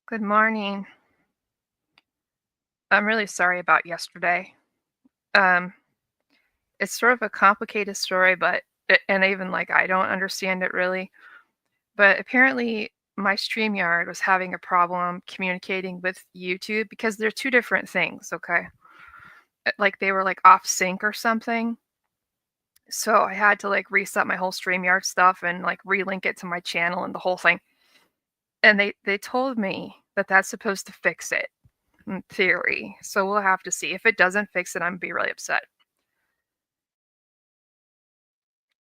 Good morning. I'm really sorry about yesterday. Um, it's sort of a complicated story, but and even like I don't understand it really. But apparently, my StreamYard was having a problem communicating with YouTube because they're two different things. Okay, like they were like off sync or something. So I had to like reset my whole StreamYard stuff and like relink it to my channel and the whole thing. And they told me that that's supposed to fix it in theory. So we'll have to see. If it doesn't fix it, I'm gonna be really upset.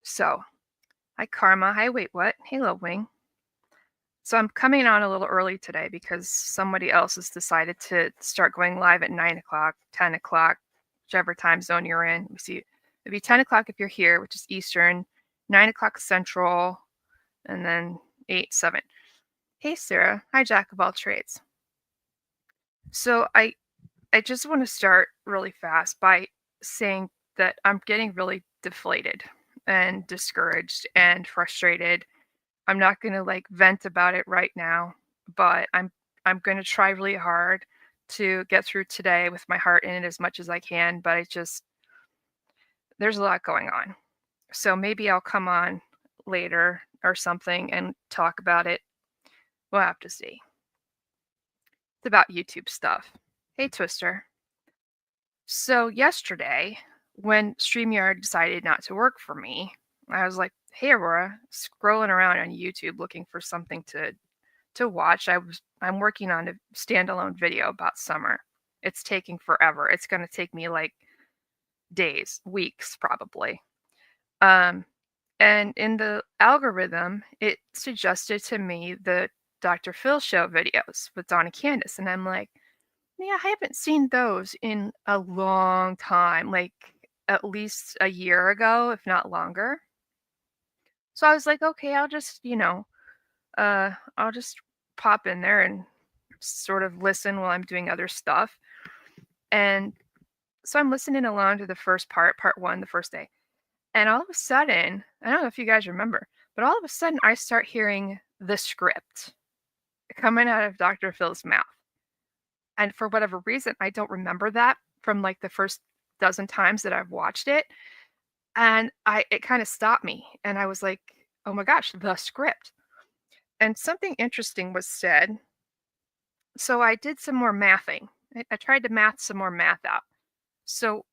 So, hi Karma. Hi, wait, what? Hello, Wing. So I'm coming on a little early today because somebody else has decided to start going live at 9 o'clock, 10 o'clock, whichever time zone you're in. We see it'd be 10 o'clock if you're here, which is Eastern, 9 o'clock Central, and then 8, 7. Hey, Sarah. Hi, Jack of all trades. So I just want to start really fast by saying that I'm getting really deflated and discouraged and frustrated. I'm not going to like vent about it right now, but I'm going to try really hard to get through today with my heart in it as much as I can, but there's a lot going on. So maybe I'll come on later or something and talk about it. We'll have to see. It's about YouTube stuff. Hey, Twister. So yesterday, when StreamYard decided not to work for me, I was like, "Hey, Aurora," scrolling around on YouTube looking for something to watch. I'm working on a standalone video about summer. It's taking forever. It's going to take me like days, weeks probably. Um, and in the algorithm, it suggested to me the Dr. Phil show videos with Donna Candace, and I'm like, yeah, I haven't seen those in a long time, like at least a year ago, if not longer. So I was like, okay, I'll just pop in there and sort of listen while I'm doing other stuff. And so I'm listening along to the first part one, the first day. And all of a sudden, I don't know if you guys remember, but all of a sudden I start hearing the script coming out of Dr. Phil's mouth. And for whatever reason, I don't remember that from like the first dozen times that I've watched it. And it kind of stopped me. And I was like, oh my gosh, the script. And something interesting was said. So I did some more mathing. I tried to math some more math out. So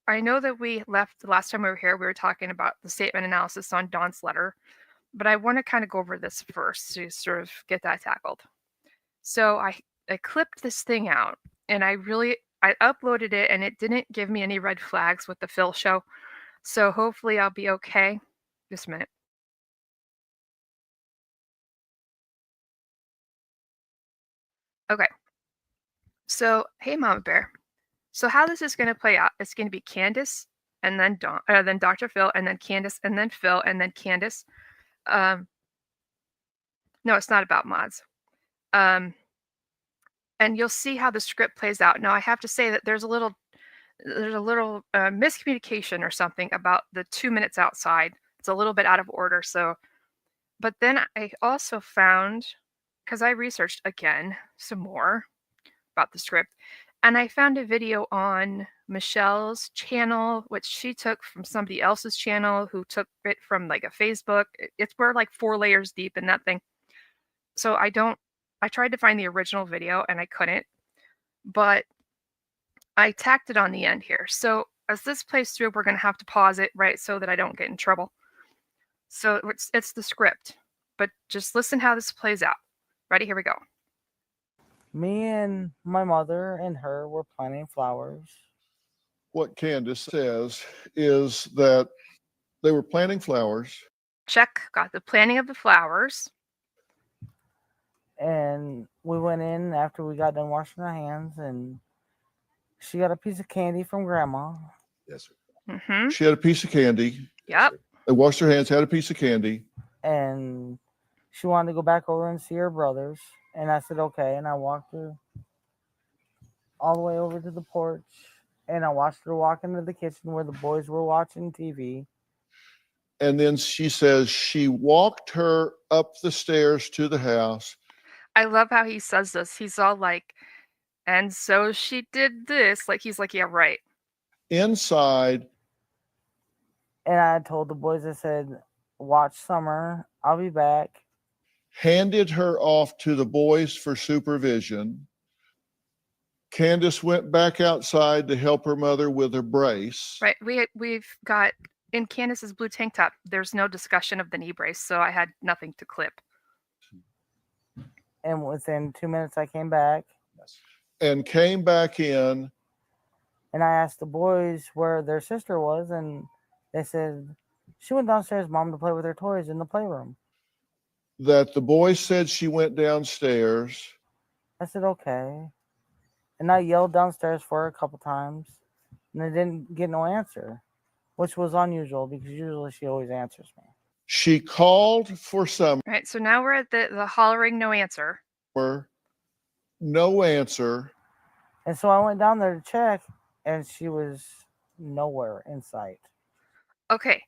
I know that we left the last time we were here, we were talking about the statement analysis on Dawn's letter, but I want to kind of go over this first to sort of get that tackled. So I clipped this thing out and I uploaded it and it didn't give me any red flags with the Phil show. So hopefully I'll be okay. Just a minute. Okay. So, hey Mama Bear. So how this is going to play out, it's going to be Candace and then then Dr. Phil and then Candace and then Phil and then Candace. No, it's not about mods. And you'll see how the script plays out. Now I have to say that there's a little miscommunication or something about the 2 minutes outside. It's a little bit out of order. So, but then I also found, because I researched again some more about the script, and I found a video on Michelle's channel, which she took from somebody else's channel who took it from like a Facebook. We're like 4 layers deep in that thing. So I tried to find the original video and I couldn't, but I tacked it on the end here. So as this plays through, we're going to have to pause it, right, so that I don't get in trouble. So it's the script, but just listen how this plays out. Ready? Here we go. Me and my mother and her were planting flowers. What Candace says is that they were planting flowers. Check. Got the planting of the flowers. And we went in after we got done washing our hands, and she got a piece of candy from Grandma. Yes, sir. Mm-hmm. She had a piece of candy. Yep. They washed their hands, had a piece of candy. And she wanted to go back over and see her brothers. And I said, okay. And I walked her all the way over to the porch. And I watched her walk into the kitchen where the boys were watching TV. And then she says she walked her up the stairs to the house. I love how he says this. He's all like, and so she did this. Like, he's like, yeah, right. Inside, And I told the boys, I said, watch Summer. I'll be back. handed her off to the boys for supervision. Candace went back outside to help her mother with her brace. Right. We've got in Candace's blue tank top, there's no discussion of the knee brace, so I had nothing to clip. And within 2 minutes, I came back. And came back in. And I asked the boys where their sister was, and they said she went downstairs, Mom, to play with her toys in the playroom. That the boys said she went downstairs. I said, okay. And I yelled downstairs for her a couple times, and I didn't get no answer, which was unusual because usually she always answers me. She called for Summer. Right. So now we're at the hollering no answer. No answer. And so I went down there to check, and she was nowhere in sight. Okay.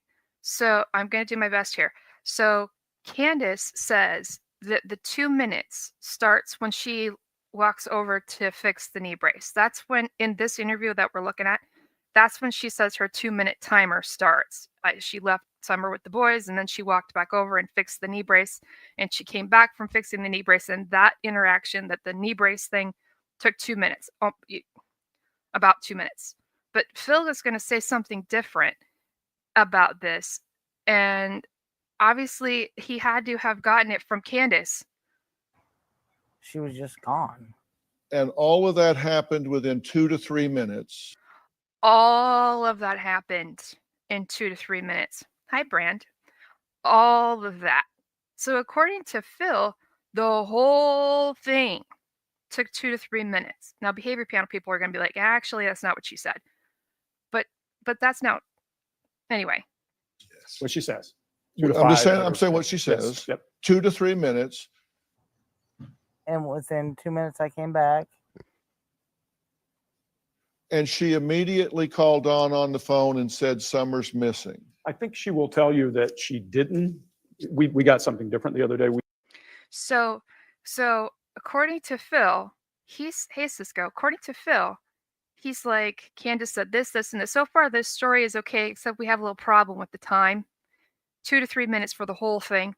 So I'm going to do my best here. So Candace says that the 2 minutes starts when she walks over to fix the knee brace. That's when, in this interview that we're looking at, that's when she says her 2-minute timer starts. She left Summer with the boys, and then she walked back over and fixed the knee brace, and she came back from fixing the knee brace, and that interaction, that the knee brace thing, took 2 minutes, about 2 minutes. But Phil is going to say something different about this, and obviously he had to have gotten it from Candace. She was just gone. And all of that happened within 2 to 3 minutes. All of that happened in 2 to 3 minutes. Hi, Brand. All of that. So according to Phil, the whole thing took 2 to 3 minutes. Now, behavior panel people are going to be like, actually, that's not what she said. But that's not. Anyway. What she says. I'm saying what she says. Yes. Yep. 2 to 3 minutes. And within 2 minutes, I came back. And she immediately called on the phone and said Summer's missing. I think she will tell you that she didn't. We got something different the other day. So according to Phil, hey Cisco, according to Phil, he's like, Candace said this, and this. So far, this story is okay, except we have a little problem with the time. 2 to 3 minutes for the whole thing.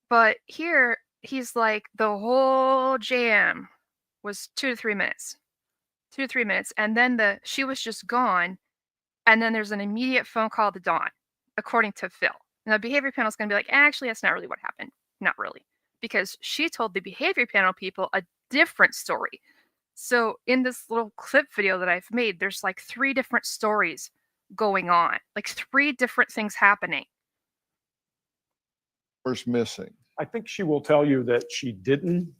But here, he's like, the whole jam was 2 to 3 minutes. 2 to 3 minutes. And then she was just gone. And then there's an immediate phone call to Dawn, according to Phil. And the behavior panel is going to be like, actually, that's not really what happened. Not really. Because she told the behavior panel people a different story. So in this little clip video that I've made, there's like 3 different stories going on. Like 3 different things happening. Summer's missing. I think she will tell you that she didn't.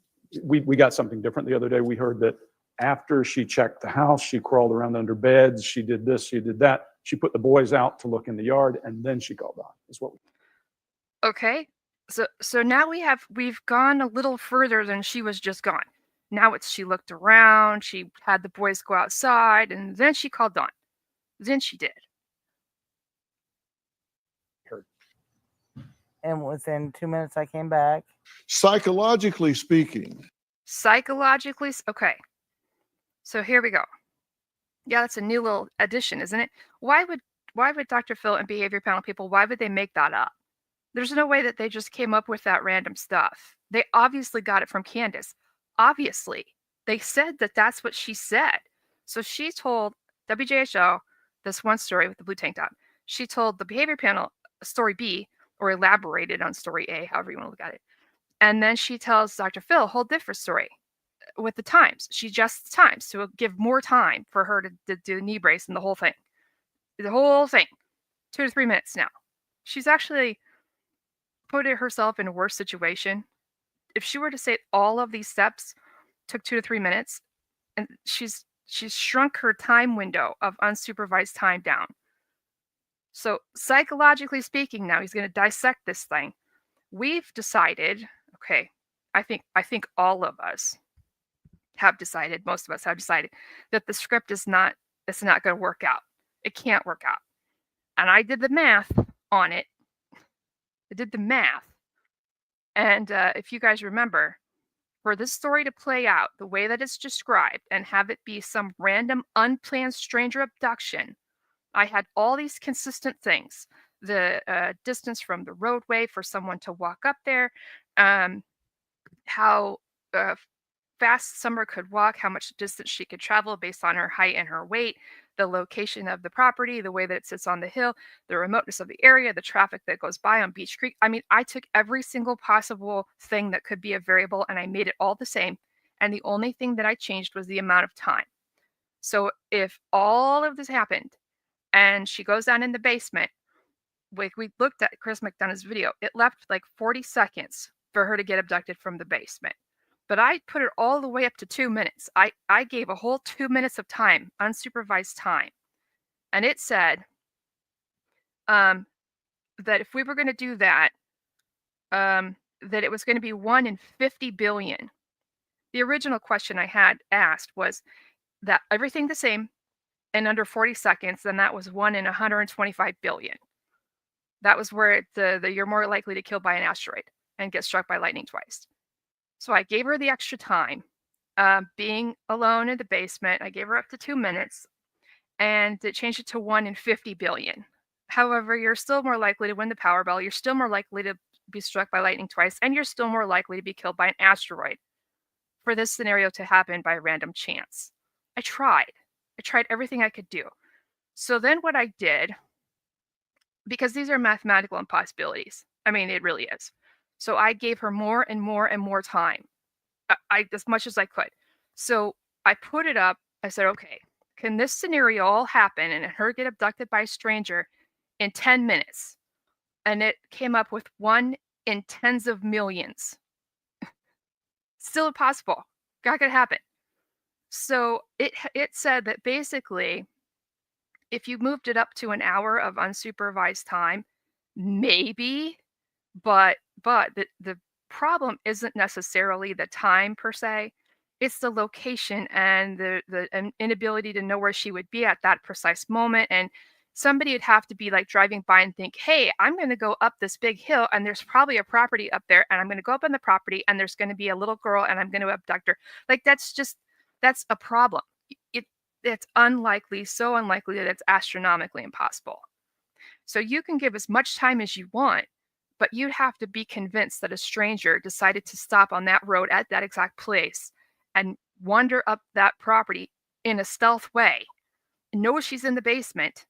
We got something different the other day. We heard that after she checked the house, she crawled around under beds. She did this, she did that. She put the boys out to look in the yard, and then she called on. Is what. Okay. So now we've gone a little further than she was just gone. Now she looked around, she had the boys go outside, and then she called Dawn. Then she did. And within 2 minutes, I came back. Psychologically speaking. Okay. So here we go. Yeah, that's a new little addition, isn't it? Why would Dr. Phil and behavior panel people, why would they make that up? There's no way that they just came up with that random stuff. They obviously got it from Candace. Obviously. They said that that's what she said. So she told WJHO this one story with the blue tank top. She told the behavior panel story B, or elaborated on story A, however you want to look at it. And then she tells Dr. Phil a whole different story with the times. She adjusts the times to give more time for her to do knee brace and the whole thing. The whole thing. 2 to 3 minutes now. She's actually put herself in a worse situation. If she were to say all of these steps took 2 to 3 minutes, and she's shrunk her time window of unsupervised time down. So psychologically speaking, now he's going to dissect this thing. We've decided, okay, I think all of us have decided, most of us have decided, that the script it's not going to work out. It can't work out. And I did the math on it. I did the math. And if you guys remember, for this story to play out the way that it's described and have it be some random unplanned stranger abduction, I had all these consistent things. The distance from the roadway for someone to walk up there, um, how fast Summer could walk, how much distance she could travel based on her height and her weight, the location of the property, the way that it sits on the hill, the remoteness of the area, the traffic that goes by on Beech Creek. I mean, I took every single possible thing that could be a variable and I made it all the same. And the only thing that I changed was the amount of time. So if all of this happened and she goes down in the basement, like we looked at Chris McDonough's video, it left like 40 seconds for her to get abducted from the basement. But I put it all the way up to 2 minutes. I gave a whole 2 minutes of time, unsupervised time. And it said that if we were going to do that, that it was going to be 1 in 50 billion. The original question I had asked was that everything the same in under 40 seconds, then that was 1 in 125 billion. That was where you're more likely to kill by an asteroid and get struck by lightning twice. So I gave her the extra time, being alone in the basement. I gave her up to 2 minutes, and it changed it to 1 in 50 billion. However, you're still more likely to win the Powerball. You're still more likely to be struck by lightning twice, and you're still more likely to be killed by an asteroid for this scenario to happen by random chance. I tried everything I could do. So then what I did, because these are mathematical impossibilities, I mean, it really is. So I gave her more and more and more time, as much as I could. So I put it up. I said, okay, can this scenario all happen and her get abducted by a stranger in 10 minutes? And it came up with 1 in tens of millions. Still impossible. Not gonna happen. So it said that basically, if you moved it up to an hour of unsupervised time, maybe, but the problem isn't necessarily the time per se. It's the location and the inability to know where she would be at that precise moment. And somebody would have to be like driving by and think, hey, I'm going to go up this big hill and there's probably a property up there and I'm going to go up on the property and there's going to be a little girl and I'm going to abduct her. Like that's a problem. It's unlikely, so unlikely that it's astronomically impossible. So you can give as much time as you want, but you'd have to be convinced that a stranger decided to stop on that road at that exact place and wander up that property in a stealth way, know she's in the basement,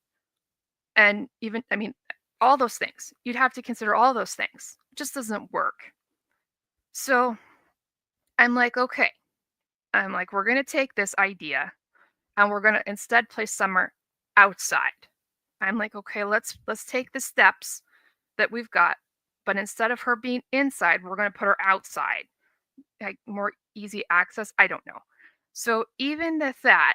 and even, I mean, all those things. You'd have to consider all those things. It just doesn't work. So I'm like, okay. I'm like, we're going to take this idea and we're going to instead place Summer outside. I'm like, okay, let's take the steps that we've got, but instead of her being inside, we're going to put her outside, like more easy access. I don't know. So even with that,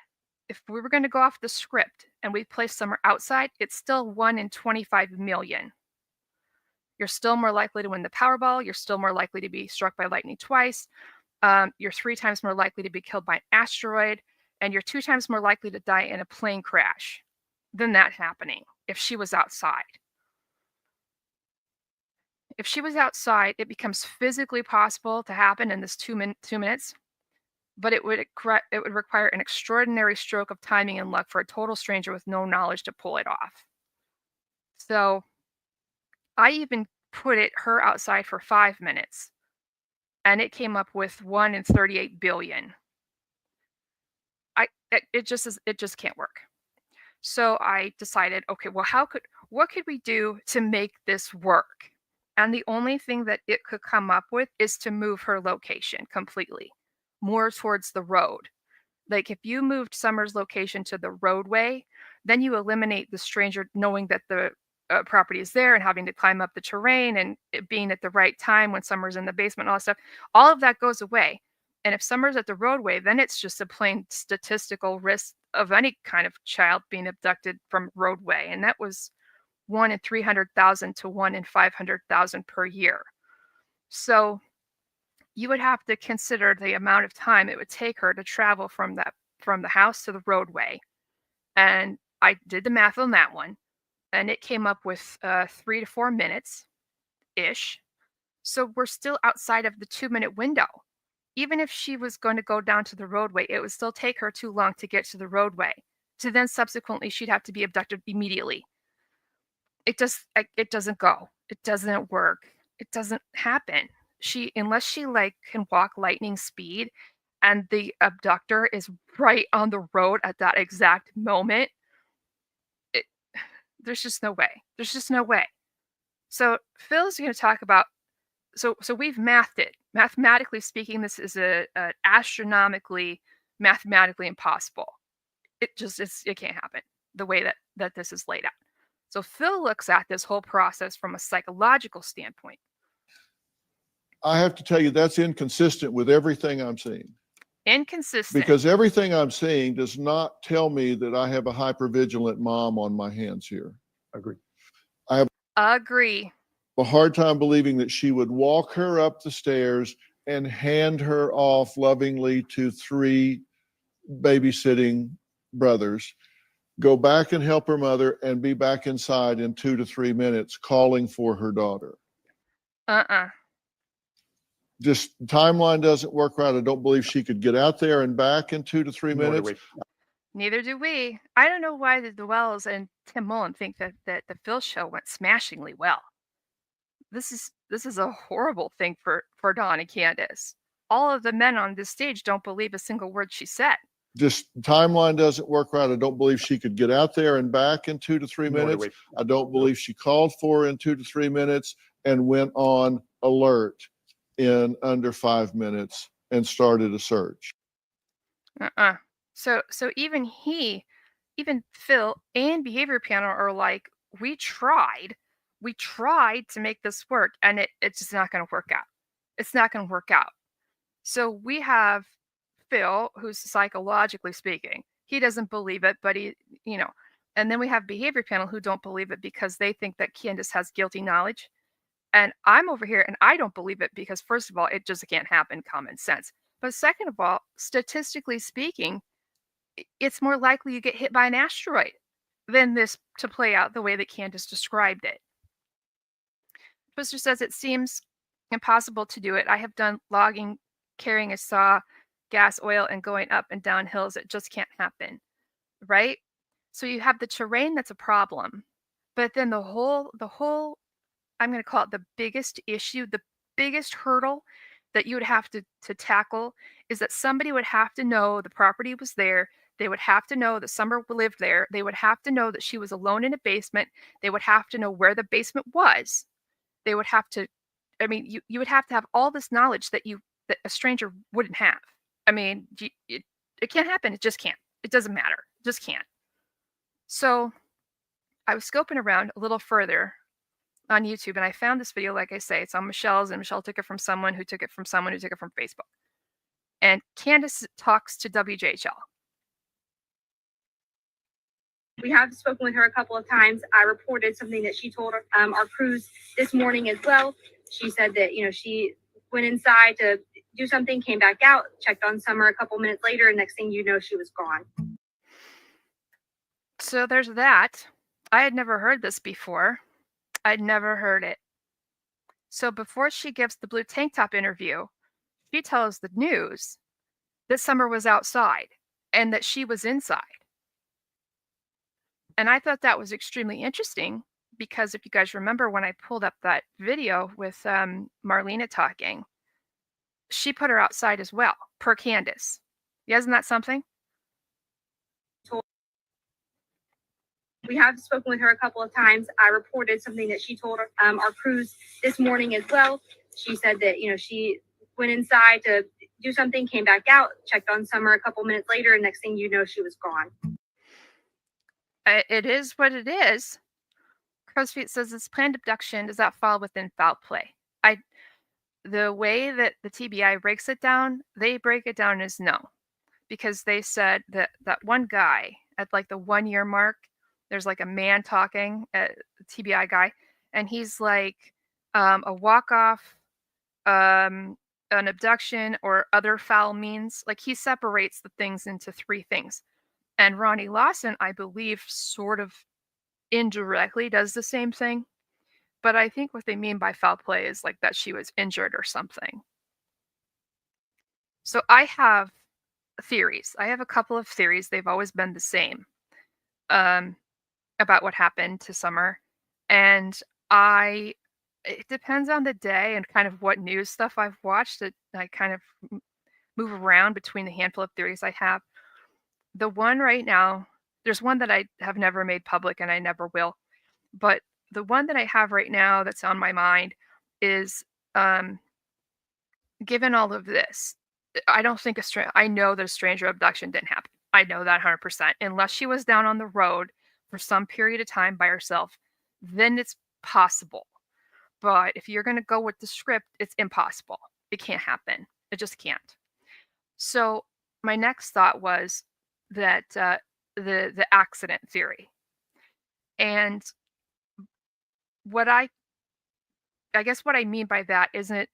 if we were going to go off the script and we place Summer outside, it's still 1 in 25 million. You're still more likely to win the Powerball. You're still more likely to be struck by lightning twice. You're 3 times more likely to be killed by an asteroid, and you're 2 times more likely to die in a plane crash than that happening if she was outside. If she was outside, it becomes physically possible to happen in this 2 minutes, but it would require an extraordinary stroke of timing and luck for a total stranger with no knowledge to pull it off. So I even put her outside for 5 minutes, and it came up with 1 in 38 billion. It just can't work. So I decided, okay, well, what could we do to make this work? And the only thing that it could come up with is to move her location completely, more towards the road. Like if you moved Summer's location to the roadway, then you eliminate the stranger knowing that the property is there and having to climb up the terrain and it being at the right time when Summer's in the basement and all that stuff. All of that goes away. And if Summer's at the roadway, then it's just a plain statistical risk of any kind of child being abducted from roadway. And that was 1 in 300,000 to 1 in 500,000 per year. So you would have to consider the amount of time it would take her to travel from the house to the roadway. And I did the math on that one, and it came up with 3 to 4 minutes ish. So we're still outside of the 2-minute window. Even if she was going to go down to the roadway, it would still take her too long to get to the roadway. So then subsequently, she'd have to be abducted immediately. It doesn't go. It doesn't work. It doesn't happen. Unless she like can walk lightning speed and the abductor is right on the road at that exact moment, it, there's just no way. There's just no way. So Phil's going to talk about, so we've mathed it. Mathematically speaking, this is a astronomically mathematically impossible. It can't happen the way that this is laid out. So Phil looks at this whole process from a psychological standpoint. I have to tell you, that's inconsistent with everything I'm seeing. Inconsistent. Because everything I'm seeing does not tell me that I have a hypervigilant mom on my hands here. Agree. Agree. A hard time believing that she would walk her up the stairs and hand her off lovingly to 3 babysitting brothers, go back and help her mother, and be back inside in 2 to 3 minutes calling for her daughter. Just timeline doesn't work right. I don't believe she could get out there and back in 2 to 3 Nor do minutes. Neither do we. I don't know why the Dwells and Tim Mullen think that the Phil show went smashingly well. This is a horrible thing for Dawn and Candace. All of the men on this stage don't believe a single word she said. Just timeline doesn't work right. I don't believe she could get out there and back in 2 to 3 Nor do minutes. we. I don't believe she called for her in 2 to 3 minutes and went on alert in under 5 minutes and started a search. So even Phil and behavior panel are like, we tried to make this work, and it's just not going to work out. It's not going to work out. So we have Phil, who's psychologically speaking, he doesn't believe it, but and then we have behavior panel who don't believe it because they think that Candace has guilty knowledge. And I'm over here and I don't believe it because, first of all, it just can't happen, common sense. But second of all, statistically speaking, it's more likely you get hit by an asteroid than this to play out the way that Candace described it. Twister says it seems impossible to do it. I have done logging, carrying a saw, gas, oil, and going up and down hills. It just can't happen, right? So you have the terrain that's a problem, but then the whole I'm going to call it the biggest issue, the biggest hurdle that you would have to tackle is that somebody would have to know the property was there. They would have to know that Summer lived there. They would have to know that she was alone in a basement. They would have to know where the basement was. They would have to, you would have to have all this knowledge that a stranger wouldn't have. It can't happen. It just can't. It doesn't matter. It just can't. So I was scoping around a little further on YouTube, and I found this video. Like I say, it's on Michelle's, and Michelle took it from someone who took it from someone who took it from Facebook. And Candace talks to WJHL. We have spoken with her a couple of times. I reported something that she told our crews this morning as well. She said that, she went inside to do something, came back out, checked on Summer a couple minutes later, and next thing you know, she was gone. So there's that. I had never heard this before. I'd never heard it. So before she gives the blue tank top interview, she tells the news that Summer was outside and that she was inside. And I thought that was extremely interesting because if you guys remember when I pulled up that video with Marlena talking, she put her outside as well, per Candace. Yeah, isn't that something? We have spoken with her a couple of times. I reported something that she told our crews this morning as well. She said that, she went inside to do something, came back out, checked on Summer a couple minutes later, and next thing you know, she was gone. It is what it is. Crowsfeet says this planned abduction does not fall within foul play. The way that the TBI breaks it down, they break it down as no. Because they said that one guy at like the 1 year mark, there's like a man talking, the TBI guy, and he's like a walk-off, an abduction, or other foul means. Like he separates the things into 3 things. And Ronnie Lawson, I believe, sort of indirectly does the same thing. but I think what they mean by foul play is like that she was injured or something. So I have theories. I have a couple of theories. They've always been the same about what happened to Summer. And it depends on the day and kind of what news stuff I've watched. That I kind of move around between the handful of theories I have. The one right now, there's one that I have never made public and I never will. But the one that I have right now that's on my mind is given all of this, I don't think I know that a stranger abduction didn't happen. I know that 100%. Unless she was down on the road for some period of time by herself, then it's possible. But if you're going to go with the script, it's impossible. It can't happen. It just can't. So my next thought was that the accident theory. And what I guess what I mean by that is that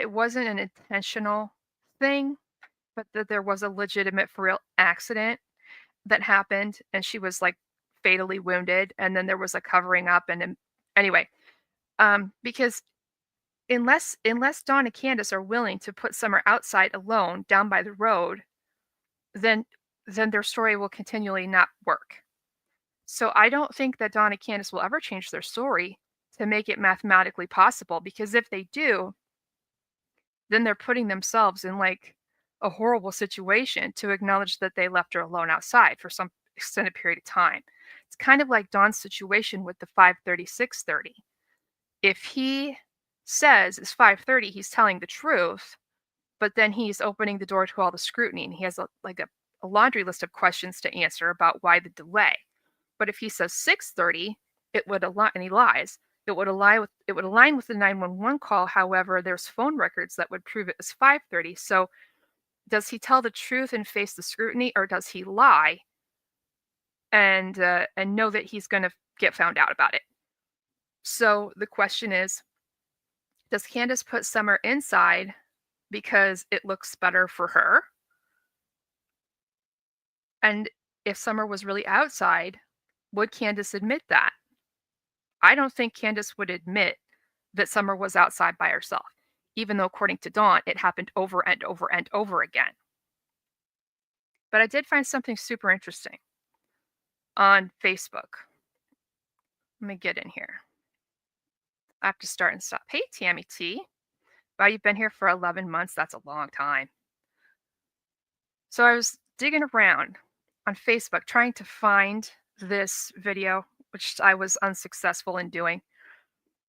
it wasn't an intentional thing, but that there was a legitimate for real accident that happened and she was like fatally wounded and then there was a covering up and anyway, because unless Dawn and Candace are willing to put Summer outside alone down by the road, then their story will continually not work. So I don't think that Dawn and Candace will ever change their story to make it mathematically possible, because if they do, then they're putting themselves in like a horrible situation to acknowledge that they left her alone outside for some extended period of time. It's kind of like Dawn's situation with the 5:30, 6:30. If he says it's 5:30, he's telling the truth, but then he's opening the door to all the scrutiny and he has a laundry list of questions to answer about why the delay. But if he says 6:30, it would align, and he lies. It would align with the 911 call. However, there's phone records that would prove it was 5:30. So does he tell the truth and face the scrutiny, or does he lie and know that he's going to get found out about it? So the question is, does Candace put Summer inside because it looks better for her? And if Summer was really outside, would Candace admit that? I don't think Candace would admit that Summer was outside by herself, even though according to Dawn, it happened over and over and over again. But I did find something super interesting on Facebook. Let me get in here. I have to start and stop. Hey, Tammy T. Wow, you've been here for 11 months. That's a long time. So I was digging around on Facebook trying to find this video, which I was unsuccessful in doing.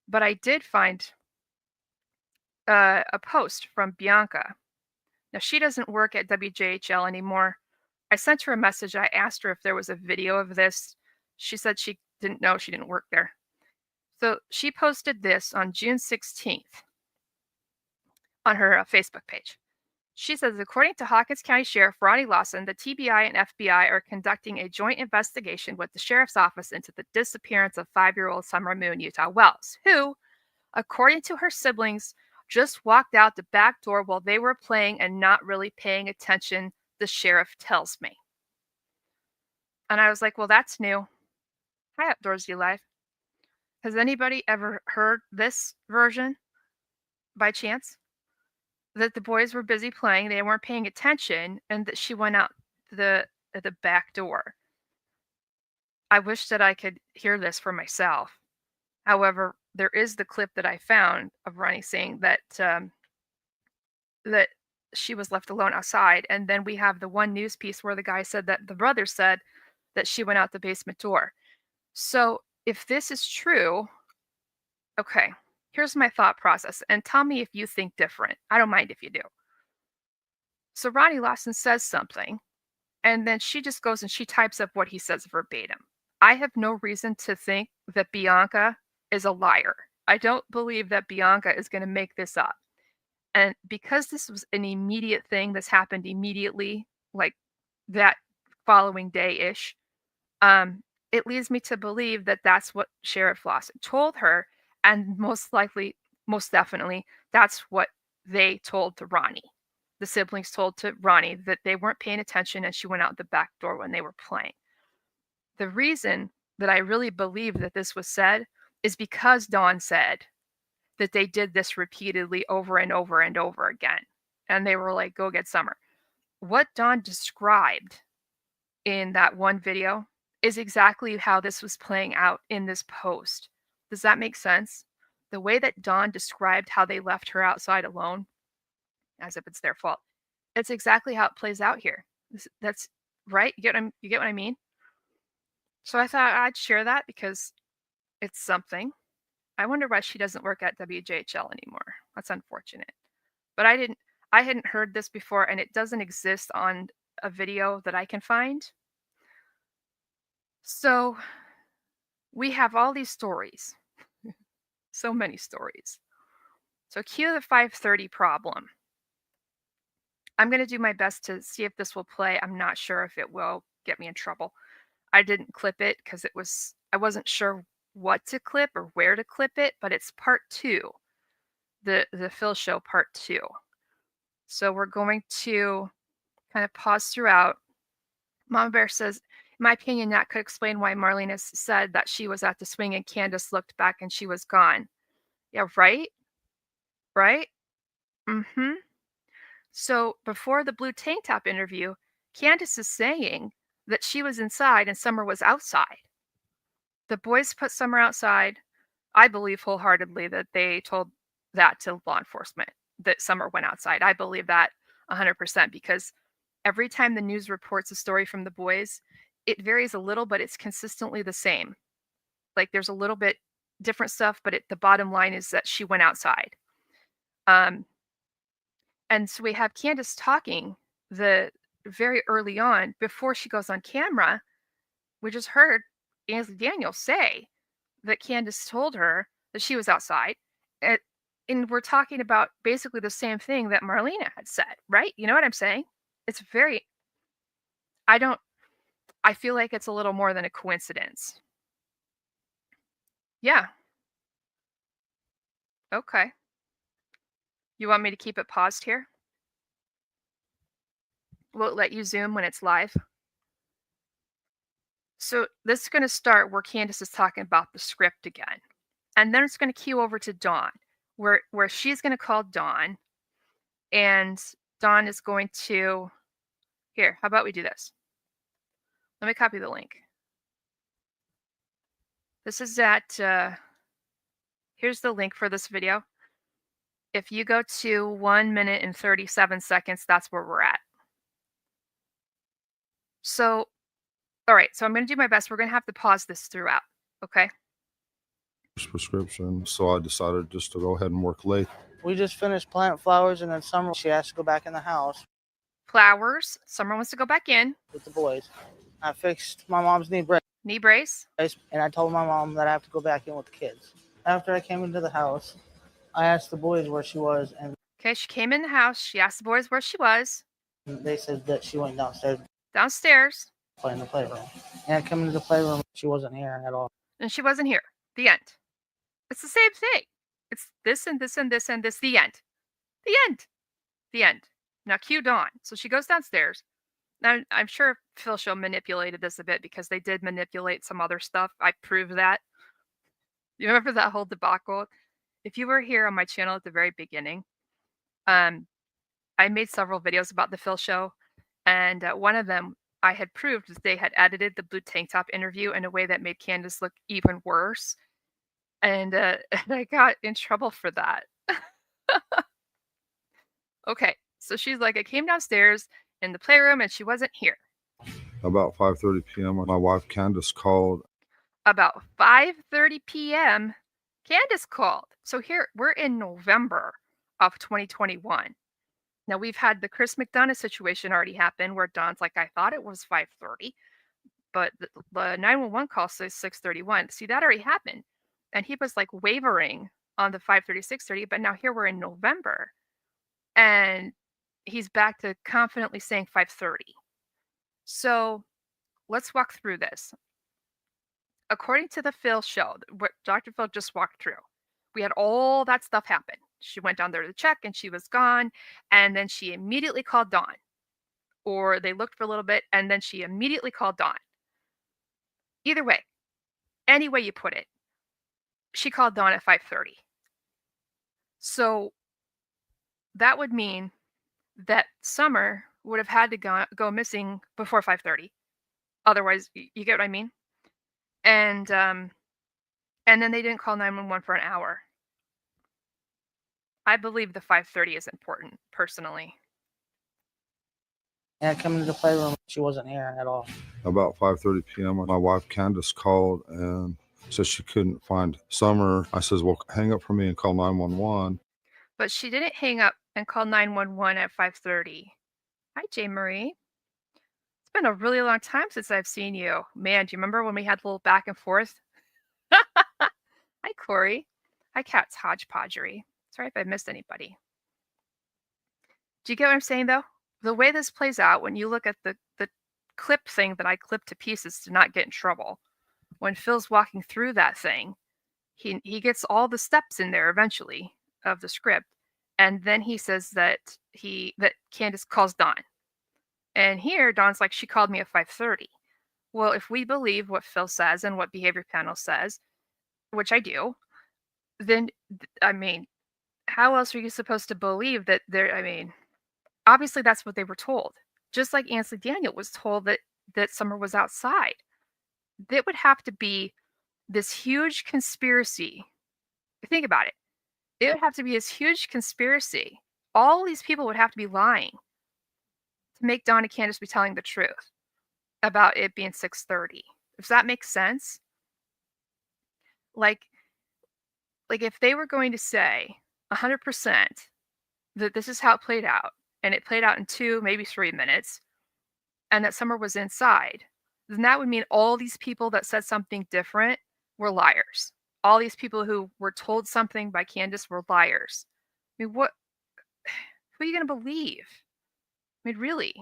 But I did find a post from Bianca. Now, she doesn't work at WJHL anymore. I sent her a message. I asked her if there was a video of this. She said she didn't know. She didn't work there. So she posted this on June 16th on her Facebook page. She says, according to Hawkins County Sheriff Ronnie Lawson, the TBI and FBI are conducting a joint investigation with the Sheriff's Office into the disappearance of 5-year-old Summer Moon Utah Wells, who, according to her siblings, just walked out the back door while they were playing and not really paying attention, the sheriff tells me. And I was like, well, that's new. Hi, Outdoorsy Life. Has anybody ever heard this version by chance? That the boys were busy playing, they weren't paying attention, and that she went out the back door. I wish that I could hear this for myself. However, there is the clip that I found of Ronnie saying that that she was left alone outside, and then we have the one news piece where the guy said that the brother said that she went out the basement door. So if this is true, okay, here's my thought process, and tell me if you think different. I don't mind if you do. So Ronnie Lawson says something, and then she just goes and she types up what he says verbatim. I have no reason to think that Bianca is a liar. I don't believe that Bianca is going to make this up. And because this was an immediate thing, this happened immediately, like that following day-ish, it leads me to believe that that's what Sheriff Lawson told her, and most definitely, that's what they told to Ronnie. The siblings told to Ronnie that they weren't paying attention and she went out the back door when they were playing. The reason that I really believe that this was said is because Dawn said that they did this repeatedly over and over and over again. And they were like, go get Summer. What Dawn described in that one video is exactly how this was playing out in this post. Does that make sense? The way that Dawn described how they left her outside alone, as if it's their fault, it's exactly how it plays out here. That's right. You get what I mean? So I thought I'd share that because it's something. I wonder why she doesn't work at WJHL anymore. That's unfortunate. But I hadn't heard this before, and it doesn't exist on a video that I can find. So we have all these stories. So many stories. So cue the 5:30 problem. I'm going to do my best to see if this will play. I'm not sure if it will get me in trouble. I didn't clip it because I wasn't sure what to clip or where to clip it, but it's part 2. The Phil show part 2. So we're going to kind of pause throughout. Mama Bear says, in my opinion, that could explain why Marlene has said that she was at the swing and Candace looked back and she was gone. Yeah, right? Right? Mm-hmm. So before the blue tank top interview, Candace is saying that she was inside and Summer was outside. The boys put Summer outside. I believe wholeheartedly that they told that to law enforcement, that Summer went outside. I believe that 100% because every time the news reports a story from the boys, it varies a little, but it's consistently the same. Like there's a little bit different stuff, but the bottom line is that she went outside. And so we have Candace talking very early on before she goes on camera. We just heard Ansley Daniels say that Candace told her that she was outside. And we're talking about basically the same thing that Marlena had said, right? You know what I'm saying? It's I feel like it's a little more than a coincidence. Yeah. Okay. You want me to keep it paused here? Will it let you zoom when it's live? So this is going to start where Candace is talking about the script again. And then it's going to cue over to Dawn, where she's going to call Dawn. And Dawn is going to... Here, how about we do this? Let me copy the link. This is at... here's the link for this video. If you go to 1 minute and 37 seconds, that's where we're at. So, all right, so I'm going to do my best. We're going to have to pause this throughout, okay? Prescription, so I decided just to go ahead and work late. We just finished planting flowers, and then Summer, she has to go back in the house Flowers. Summer wants to go back in. with the boys. I fixed my mom's knee brace, Knee brace. and I told my mom that I have to go back in with the kids. After I came into the house, I asked the boys where she was, and Okay, she came in the house. She asked the boys where she was. they said that she went downstairs Downstairs. to play in the playroom. And I came into the playroom, she wasn't here at all. And she wasn't here. The end. It's the same thing. It's this and this and this and this. The end. The end. The end. Now cue Dawn. So she goes downstairs. Now I'm sure Phil Show manipulated this a bit because they did manipulate some other stuff. I proved that. You remember that whole debacle? If you were here on my channel at the very beginning, I made several videos about the Phil Show, and one of them I had proved that they had edited the blue tank top interview in a way that made Candace look even worse, and I got in trouble for that. Okay, so she's like, I came downstairs in the playroom and she wasn't here. About 5:30 p.m., my wife Candace called. About 5:30 p.m., Candace called. So here, we're in November of 2021. Now, we've had the Chris McDonough situation already happen where Don's like, I thought it was 5:30, but the 911 call says 6:31. See, that already happened. And he was like wavering on the 5:30, 6:30, but now here we're in November. And he's back to confidently saying 5:30. So let's walk through this. According to the Phil show, what Dr. Phil just walked through, we had all that stuff happen. She went down there to check and she was gone. And then she immediately called Dawn. Or they looked for a little bit and then she immediately called Dawn. Either way, any way you put it, she called Dawn at 5:30. So that would mean that Summer would have had to go missing before 5:30. Otherwise, you get what I mean? And then they didn't call 911 for an hour. I believe the 5:30 is important, personally. And I come into the playroom. She wasn't here at all. About 5:30 p.m., my wife Candace called and said she couldn't find Summer. I says, well, hang up for me and call 911. But she didn't hang up and call 911 at 5:30. Hi, Jane Marie. It's been a really long time since I've seen you. Man, do you remember when we had a little back and forth? Hi, Corey. Hi, Cat's Hodgepodgery. Sorry if I missed anybody. Do you get what I'm saying, though? The way this plays out, when you look at the clip thing that I clipped to pieces to not get in trouble, when Phil's walking through that thing, he gets all the steps in there eventually of the script, and then he says that Candace calls Dawn. And here, Dawn's like, she called me at 5:30. Well, if we believe what Phil says and what Behavior Panel says, which I do, then, I mean, how else are you supposed to believe that obviously that's what they were told. Just like Ansley Daniel was told that Summer was outside. That would have to be this huge conspiracy. Think about it. It would have to be this huge conspiracy. All these people would have to be lying to make Dawn and Candace be telling the truth about it being 6:30. If that makes sense. Like if they were going to say 100% that this is how it played out, and it played out in 2, maybe 3 minutes, and that Summer was inside, then that would mean all these people that said something different were liars. All these people who were told something by Candace were liars. I mean, who are you going to believe? I mean, really?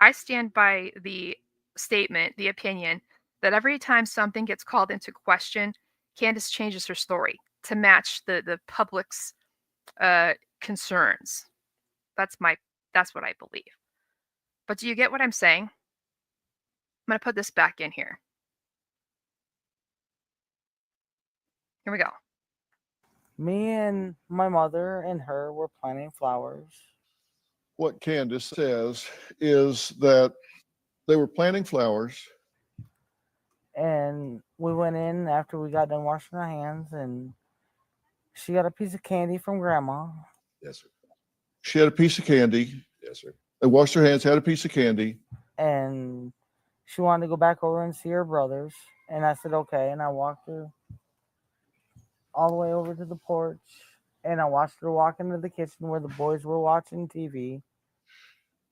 I stand by the statement, the opinion, that every time something gets called into question, Candace changes her story to match the public's concerns. That's what I believe. But do you get what I'm saying? I'm going to put this back in here. Here we go. Me and my mother and her were planting flowers. What Candace says is that they were planting flowers. And we went in after we got done washing our hands, and she got a piece of candy from Grandma. Yes, sir. She had a piece of candy. Yes, sir. They washed their hands, had a piece of candy. And she wanted to go back over and see her brothers. And I said, okay. And I walked her all the way over to the porch. And I watched her walk into the kitchen where the boys were watching TV.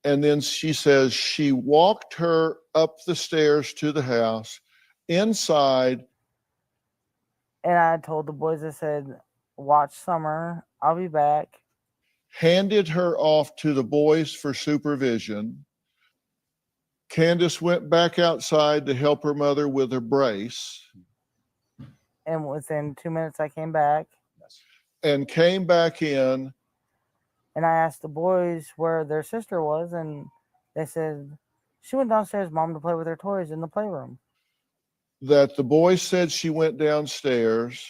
And then she says she walked her up the stairs to the house, inside. And I told the boys, I said, watch Summer. I'll be back. Handed her off to the boys for supervision. Candace went back outside to help her mother with her brace. And within 2 minutes, I came back. And came back in. And I asked the boys where their sister was, and they said she went downstairs, Mom, to play with her toys in the playroom. That the boys said she went downstairs.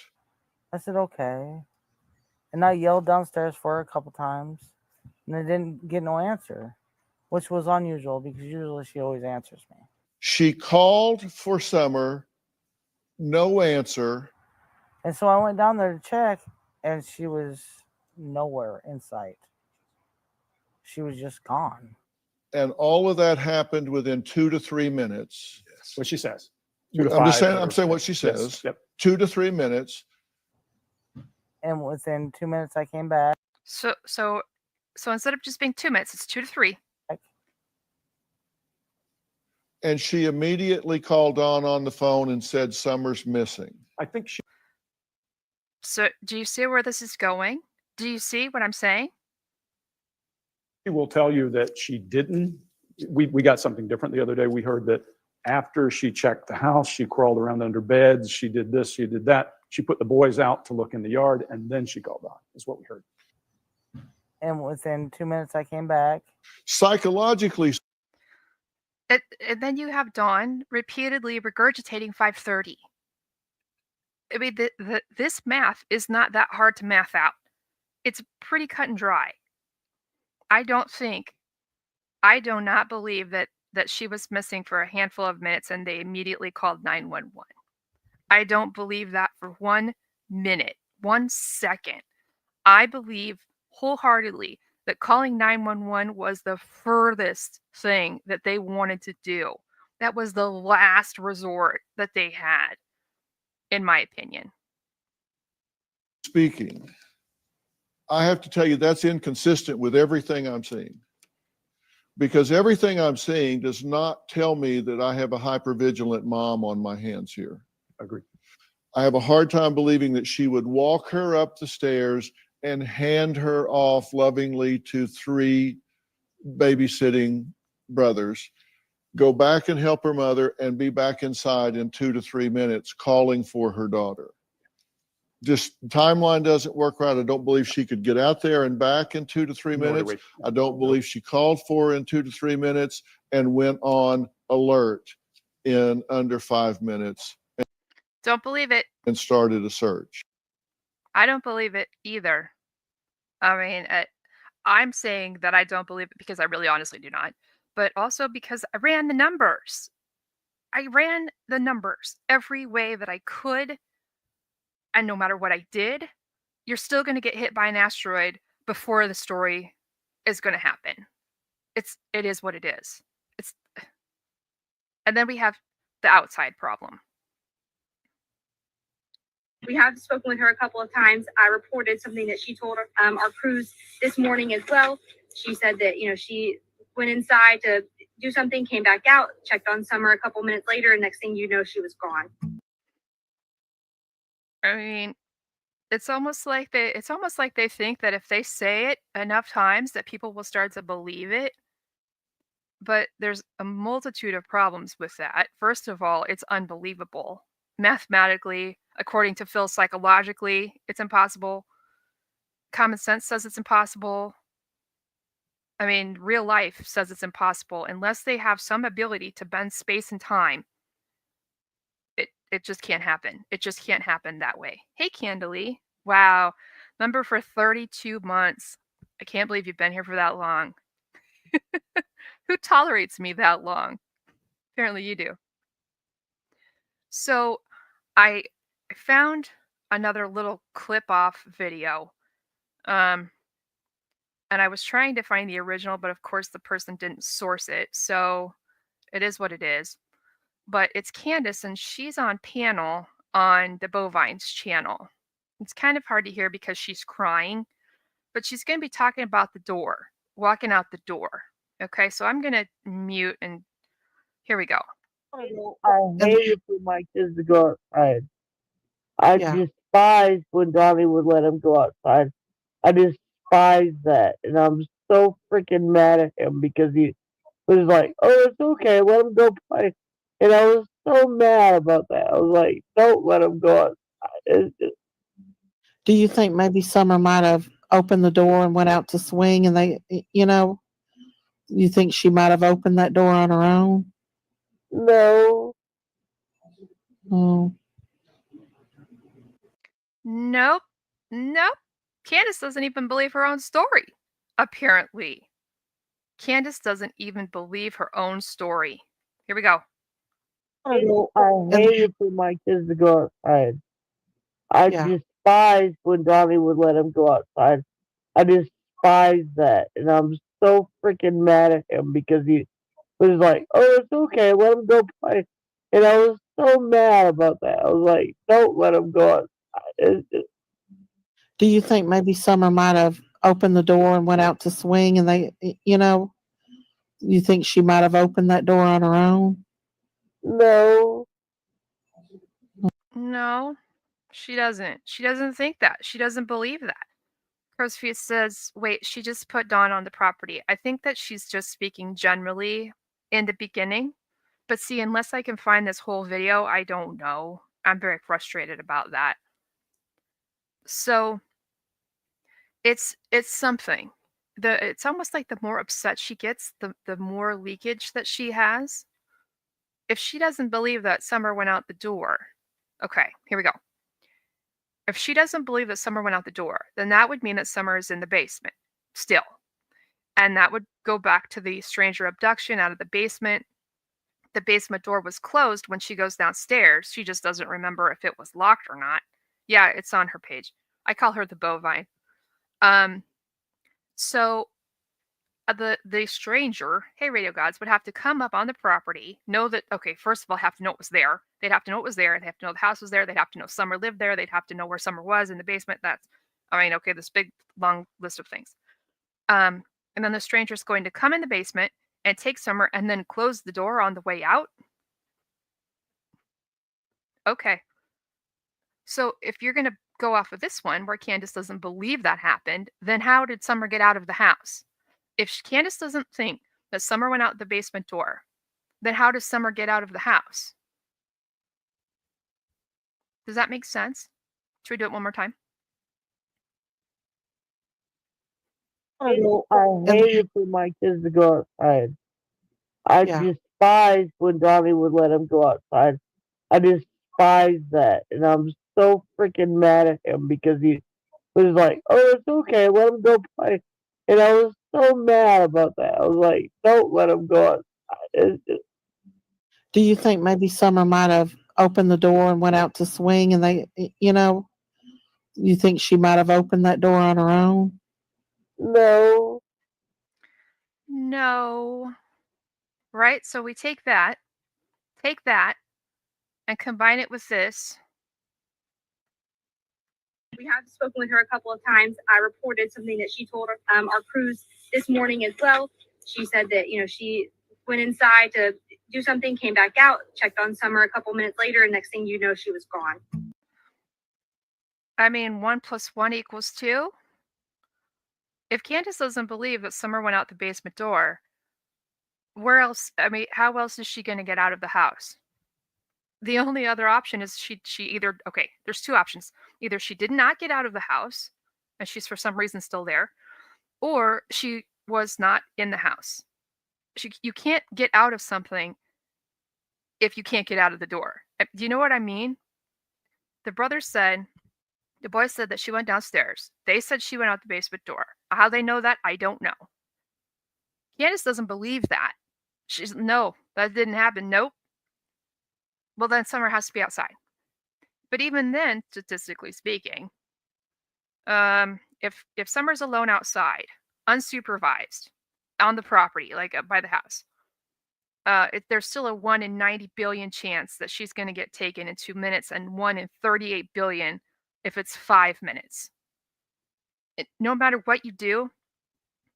I said, okay. And I yelled downstairs for her a couple times, and I didn't get no answer, which was unusual because usually she always answers me. She called for Summer, no answer. And so I went down there to check, and she was nowhere in sight. She was just gone. And all of that happened within 2 to 3 minutes. Yes. What she says. I'm saying what she says. Yes. Yep. 2 to 3 minutes. And within 2 minutes, I came back. So instead of just being 2 minutes, it's 2 to 3. And she immediately called on the phone and said Summer's missing. I think she So do you see where this is going? Do you see what I'm saying? will tell you that she didn't. We got something different the other day. We heard that after she checked the house, she crawled around under beds. She did this, she did that. She put the boys out to look in the yard, and then she called on, is what we heard. And within 2 minutes, I came back. Psychologically. And then you have Dawn repeatedly regurgitating 5:30. I mean, this math is not that hard to math out. It's pretty cut and dry. I do not believe that she was missing for a handful of minutes and they immediately called 911. I don't believe that for 1 minute, 1 second. I believe wholeheartedly that calling 911 was the furthest thing that they wanted to do. That was the last resort that they had, in my opinion. Speaking, I have to tell you that's inconsistent with everything I'm seeing. Because everything I'm seeing does not tell me that I have a hypervigilant mom on my hands here. Agreed. I have a hard time believing that she would walk her up the stairs and hand her off lovingly to 3 babysitting brothers, go back and help her mother, and be back inside in 2 to 3 minutes calling for her daughter. Just timeline doesn't work right. I don't believe she could get out there and back in 2 to 3 Nor do minutes. we. I don't believe she called for her in 2 to 3 minutes and went on alert in under 5 minutes Don't believe it. and started a search. I don't believe it either. I mean, I'm saying that I don't believe it because I really honestly do not, but also because I ran the numbers. I ran the numbers every way that I could. And no matter what I did, you're still going to get hit by an asteroid before the story is going to happen. It is what it is. And then we have the outside problem. We have spoken with her a couple of times. I reported something that she told our crews this morning as well. She said that, she went inside to do something, came back out, checked on Summer a couple minutes later, and next thing you know, she was gone. I mean, it's almost like they think that if they say it enough times that people will start to believe it. But there's a multitude of problems with that. First of all, it's unbelievable. Mathematically, according to Phil, psychologically, it's impossible. Common sense says it's impossible. I mean, real life says it's impossible unless they have some ability to bend space and time. It just can't happen. It just can't happen that way. Hey, Candalee. Wow. Member for 32 months. I can't believe you've been here for that long. Who tolerates me that long? Apparently you do. So I found another little clip off video. And I was trying to find the original, but of course the person didn't source it. So it is what it is. But it's Candace, and she's on panel on the Bovines channel. It's kind of hard to hear because she's crying, but she's going to be talking about the door, walking out the door. Okay, so I'm going to mute, and here we go. I hate it for my kids to go outside. I despise when Donnie would let him go outside. I despise that. And I'm so freaking mad at him because he was like, oh, it's okay, let him go play. And I was so mad about that. I was like, don't let him go outside. Do you think maybe Summer might have opened the door and went out to swing and you think she might have opened that door on her own? No. Oh. Nope. Candace doesn't even believe her own story, apparently. Candace doesn't even believe her own story. Here we go. I hate it for my kids to go outside. I despise when Donnie would let him go outside. I despise that. And I'm so freaking mad at him because he was like, oh, it's okay, let him go play. And I was so mad about that. I was like, don't let him go outside. Do you think maybe Summer might have opened the door and went out to swing and you think she might have opened that door on her own? No. No, she doesn't. She doesn't think that. She doesn't believe that. Crossfeet says, wait, she just put Dawn on the property. I think that she's just speaking generally in the beginning. But see, unless I can find this whole video, I don't know. I'm very frustrated about that. So it's something. It's almost like the more upset she gets, the more leakage that she has. If she doesn't believe that Summer went out the door. Okay, here we go. If she doesn't believe that Summer went out the door, then that would mean that Summer is in the basement still. And that would go back to the stranger abduction out of the basement. The basement door was closed when she goes downstairs. She just doesn't remember if it was locked or not. Yeah, it's on her page. I call her the bovine. So the stranger, hey radio gods, would have to come up on the property, know that, okay, first of all, have to know it was there. They'd have to know it was there. They'd have to know the house was there. They'd have to know Summer lived there. They'd have to know where Summer was in the basement. Okay, this big long list of things. And then the stranger's going to come in the basement and take Summer and then close the door on the way out. Okay. So if you're going to go off of this one where Candace doesn't believe that happened, then how did Summer get out of the house? If Candace doesn't think that Summer went out the basement door, then how does Summer get out of the house? Does that make sense? Should we do it one more time? I hated for my kids to go outside. I Yeah. despise when Donnie would let him go outside. I despise that. And I'm so freaking mad at him because he was like, oh, it's okay, let him go play. And I was so mad about that. I was like, don't let him go outside. It's just, Do you think maybe Summer might have opened the door and went out to swing and you think she might have opened that door on her own? no. No. Right? So we take that, and combine it with this. We have spoken with her a couple of times. I reported something that she told our crews this morning as well. She said that, she went inside to do something, came back out, checked on Summer a couple minutes later, and next thing you know, she was gone. I mean, 1 + 1 = 2. If Candace doesn't believe that Summer went out the basement door, where else? I mean, how else is she going to get out of the house? The only other option is she either, okay, there's two options. Either she did not get out of the house and she's for some reason still there, or she was not in the house. You can't get out of something if you can't get out of the door. Do you know what I mean? The boys said that she went downstairs. They said she went out the basement door. How they know that, I don't know. Candace doesn't believe that. No, that didn't happen. Nope. Well, then Summer has to be outside. But even then, statistically speaking, if Summer's alone outside, unsupervised, on the property, like by the house, there's still a 1 in 90 billion chance that she's going to get taken in 2 minutes, and 1 in 38 billion if it's 5 minutes. No matter what you do,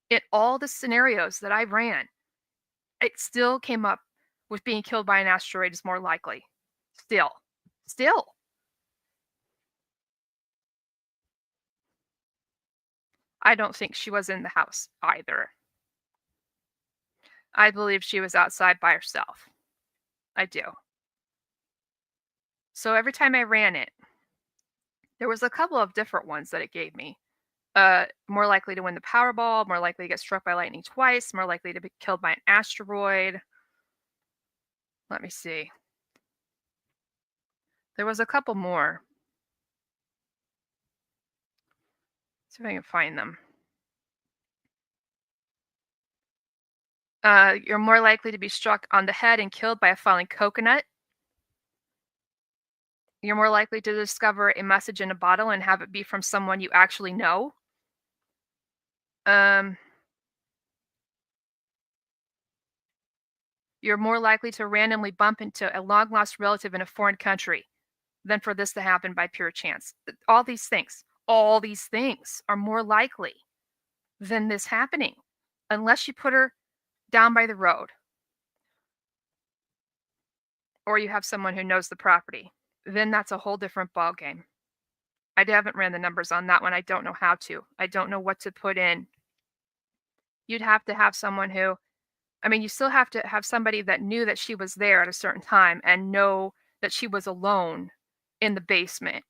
in all the scenarios that I ran, it still came up with being killed by an asteroid is more likely. Still. I don't think she was in the house either. I believe she was outside by herself. I do. So every time I ran it, there was a couple of different ones that it gave me. More likely to win the Powerball, more likely to get struck by lightning twice, more likely to be killed by an asteroid. Let me see. There was a couple more. See if I can find them. You're more likely to be struck on the head and killed by a falling coconut. You're more likely to discover a message in a bottle and have it be from someone you actually know. You're more likely to randomly bump into a long-lost relative in a foreign country than for this to happen by pure chance. All these things are more likely than this happening, unless you put her down by the road or you have someone who knows the property. Then that's a whole different ballgame. I haven't ran the numbers on that one. I don't know how to. I don't know what to put in. You'd have to have someone who, you still have to have somebody that knew that she was there at a certain time and know that she was alone in the basement.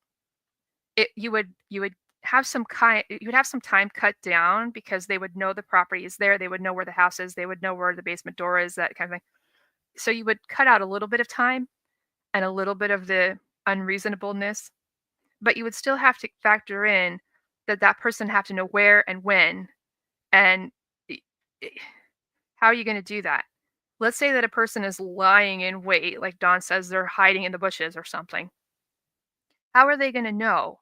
You would have some time cut down because they would know the property is there. They would know where the house is. They would know where the basement door is, that kind of thing. So you would cut out a little bit of time and a little bit of the unreasonableness. But you would still have to factor in that that person have to know where and when, and i- i- how are you going to do that? Let's say that a person is lying in wait, like Dawn says, they're hiding in the bushes or something. How are they going to know?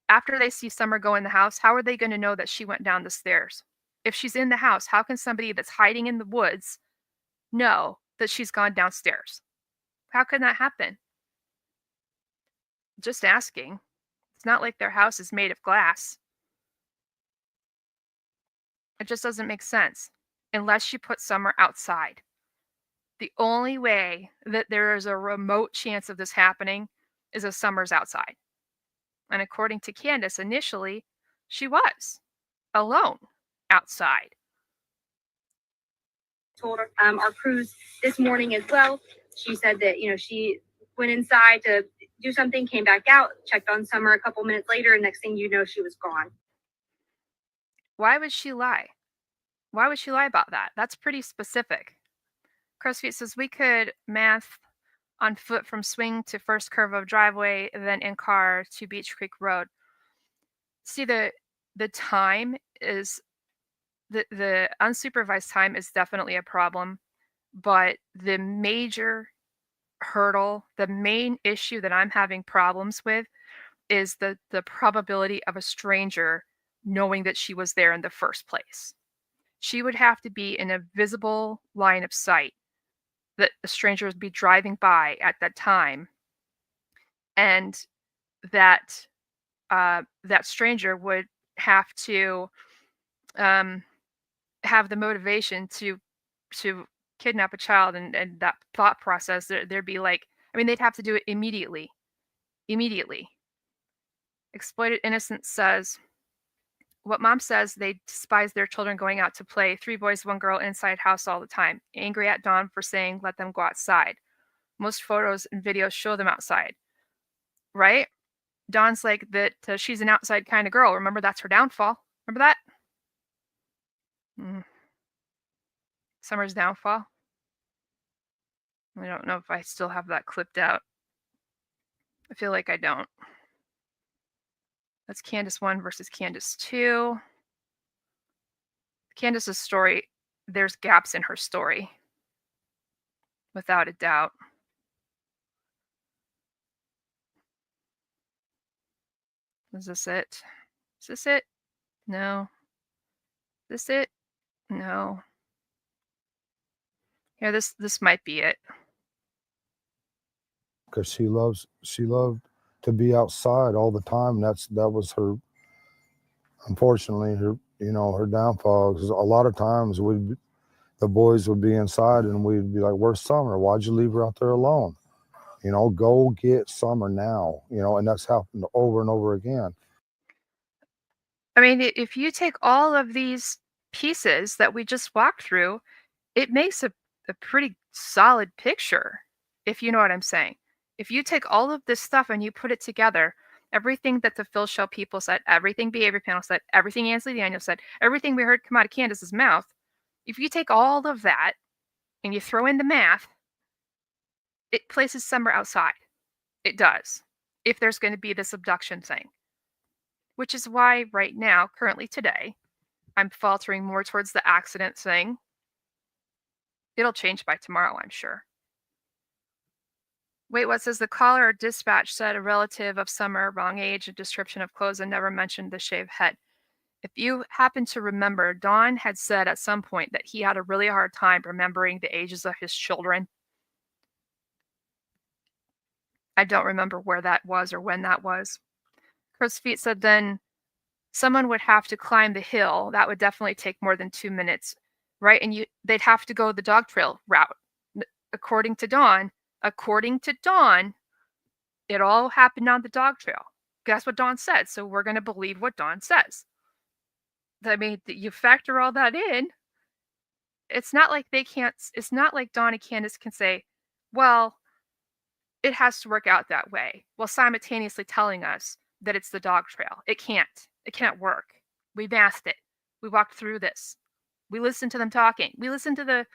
After they see Summer go in the house, how are they going to know that she went down the stairs? If she's in the house, how can somebody that's hiding in the woods know that she's gone downstairs? How can that happen? Just asking. It's not like their house is made of glass. It just doesn't make sense unless you put Summer outside. The only way that there is a remote chance of this happening is if Summer's outside. And according to Candace, initially, she was alone outside. Told her, our crews this morning as well. She said that, she went inside to do something, came back out, checked on Summer a couple minutes later, and next thing you know, she was gone. Why would she lie? Why would she lie about that? That's pretty specific. CrossFit says we could math on foot from swing to first curve of driveway, then in car to Beech Creek Road. See, the time is the unsupervised time is definitely a problem, but the major hurdle, the main issue that I'm having problems with is the probability of a stranger knowing that she was there in the first place. She would have to be in a visible line of sight that a stranger would be driving by at that time, and that that stranger would have to have the motivation to kidnap a child, and that thought process. There'd be like, I mean, they'd have to do it immediately. Exploited Innocence says, what mom says, they despise their children going out to play. 3 boys, 1 girl inside house all the time. Angry at Dawn for saying, let them go outside. Most photos and videos show them outside. Right? Dawn's like that she's an outside kind of girl. Remember, that's her downfall. Remember that? Summer's downfall. I don't know if I still have that clipped out. I feel like I don't. That's Candace 1 versus Candace 2. Candace's story, there's gaps in her story. Without a doubt. Is this it? Is this it? No. Is this it? No. Yeah, this might be it. Because she loved to be outside all the time. That was her, unfortunately, her downfall. 'Cause a lot of times the boys would be inside and we'd be like, where's Summer? Why'd you leave her out there alone? Go get Summer now, and that's happened over and over again. I mean, if you take all of these pieces that we just walked through, it makes a pretty solid picture, if you know what I'm saying. If you take all of this stuff and you put it together, everything that the Phil Show people said, everything Behavior Panel said, everything Ansley Daniel said, everything we heard come out of Candace's mouth, if you take all of that and you throw in the math, it places Summer outside. It does. If there's going to be this abduction thing. Which is why right now, currently today, I'm faltering more towards the accident thing. It'll change by tomorrow, I'm sure. Wait, what says the caller or dispatch said a relative of Summer, wrong age, a description of clothes, and never mentioned the shaved head. If you happen to remember, Don had said at some point that he had a really hard time remembering the ages of his children. I don't remember where that was or when that was. Chris Feet said then someone would have to climb the hill. That would definitely take more than 2 minutes, right? And they'd have to go the dog trail route. According to Dawn, it all happened on the dog trail. That's what Dawn said. So we're going to believe what Dawn says. I mean, you factor all that in. It's not like it's not like Dawn and Candace can say, well, it has to work out that way, while simultaneously telling us that it's the dog trail. It can't. It can't work. We mathed it. We walked through this. We listened to them talking. We listened to the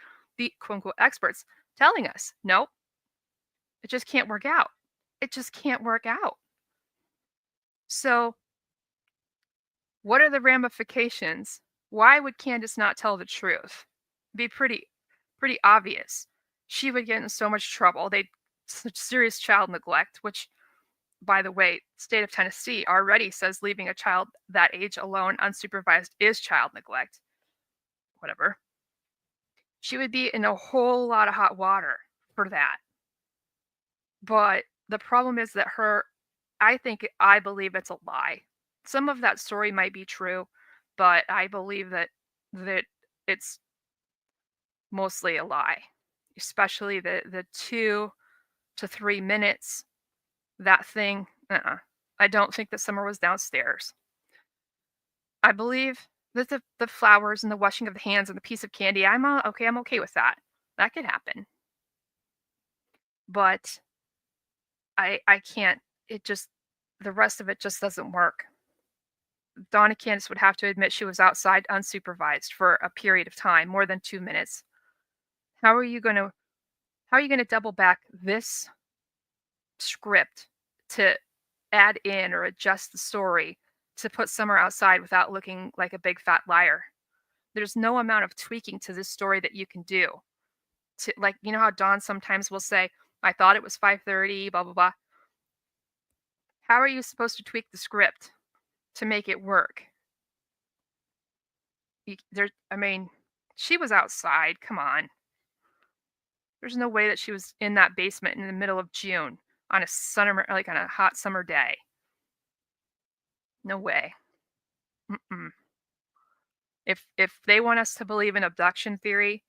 quote unquote experts telling us, nope, it just can't work out. It just can't work out. So, what are the ramifications? Why would Candace not tell the truth? Be pretty obvious. She would get in so much trouble. They'd such serious child neglect, which, by the way, state of Tennessee already says leaving a child that age alone unsupervised is child neglect. Whatever. She would be in a whole lot of hot water for that. But the problem is that I believe it's a lie. Some of that story might be true, but I believe that it's mostly a lie, especially the 2 to 3 minutes. That thing, I don't think that Summer was downstairs. I believe that the flowers and the washing of the hands and the piece of candy, I'm okay with that. That could happen. But I can't, the rest of it just doesn't work. Donna Candace would have to admit she was outside unsupervised for a period of time, more than 2 minutes. How are you going to double back this script to add in or adjust the story to put Summer outside without looking like a big fat liar? There's no amount of tweaking to this story that you can do. Like, you know how Dawn sometimes will say, I thought it was 5:30, blah, blah, blah. How are you supposed to tweak the script to make it work? She was outside. Come on. There's no way that she was in that basement in the middle of June on a hot summer day. No way. Mm-mm. If they want us to believe in abduction theory,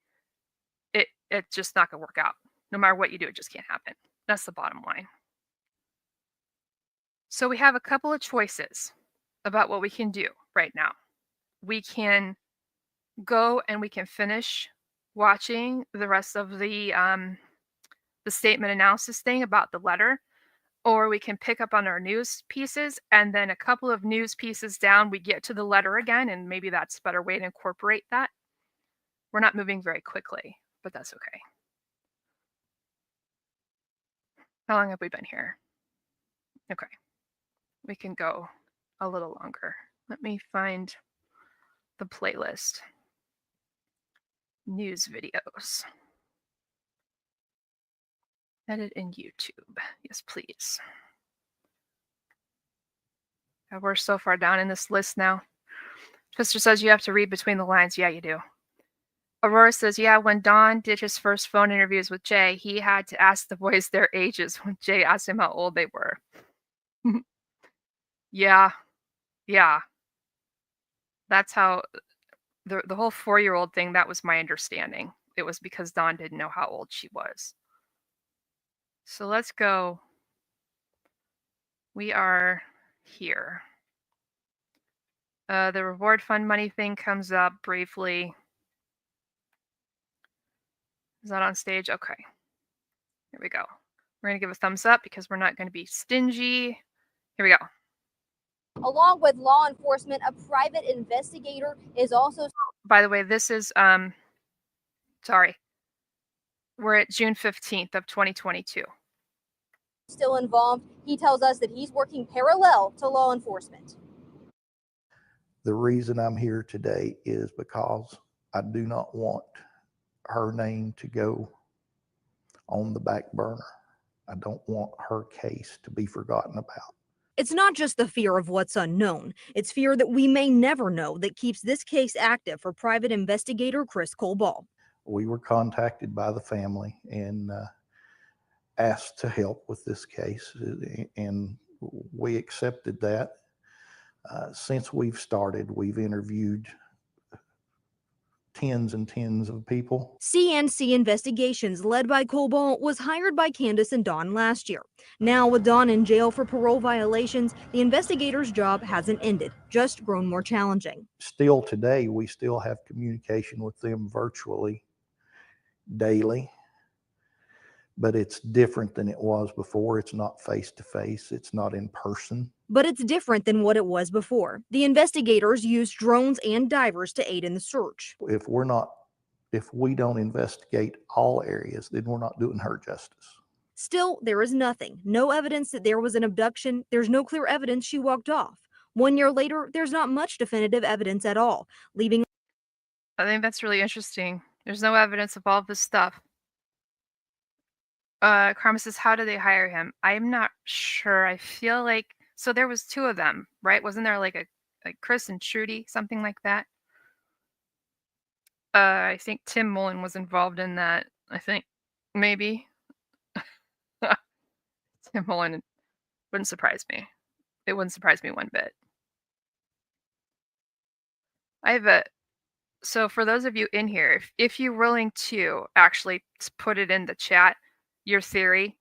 it's just not gonna work out. No matter what you do, it just can't happen. That's the bottom line. So we have a couple of choices about what we can do right now. We can go and we can finish watching the rest of the statement analysis thing about the letter, or we can pick up on our news pieces, and then a couple of news pieces down, we get to the letter again, and maybe that's a better way to incorporate that. We're not moving very quickly, but that's okay. How long have we been here? Okay. We can go a little longer. Let me find the playlist. News videos. Edit in YouTube. Yes, please. We're so far down in this list now. Twister says you have to read between the lines. Yeah, you do. Aurora says, yeah, when Don did his first phone interviews with Jay, he had to ask the boys their ages when Jay asked him how old they were. Yeah. That's how the whole 4-year-old thing, that was my understanding. It was because Dawn didn't know how old she was. So let's go. We are here. The reward fund money thing comes up briefly. Is that on stage? Okay. Here we go. We're going to give a thumbs up because we're not going to be stingy. Here we go. Along with law enforcement, a private investigator is also... By the way, this is, sorry. We're at June 15th of 2022. Still involved. He tells us that he's working parallel to law enforcement. The reason I'm here today is because I do not want her name to go on the back burner. I don't want her case to be forgotten about. It's not just the fear of what's unknown. It's fear that we may never know that keeps this case active for private investigator Chris Colball. We were contacted by the family and asked to help with this case, and we accepted that. Since we've started, we've interviewed tens and tens of people. CNC Investigations, led by Colball, was hired by Candace and Dawn last year. Now, with Dawn in jail for parole violations, the investigator's job hasn't ended, just grown more challenging. Still today, we still have communication with them virtually daily, but it's different than it was before. It's not face-to-face. It's not in person. But it's different than what it was before. The investigators used drones and divers to aid in the search. If we don't investigate all areas, then we're not doing her justice. Still, there is nothing. No evidence that there was an abduction. There's no clear evidence she walked off. 1 year later, there's not much definitive evidence at all, leaving I think that's really interesting. There's no evidence of all this stuff. Karma says, how do they hire him? I'm not sure. I feel like so there was 2 of them, right? Wasn't there like Chris and Trudy, something like that? I think Tim Mullen was involved in that. I think maybe Tim Mullen wouldn't surprise me. It wouldn't surprise me one bit. I have a so for those of you in here, if you're willing to actually put it in the chat, your theory,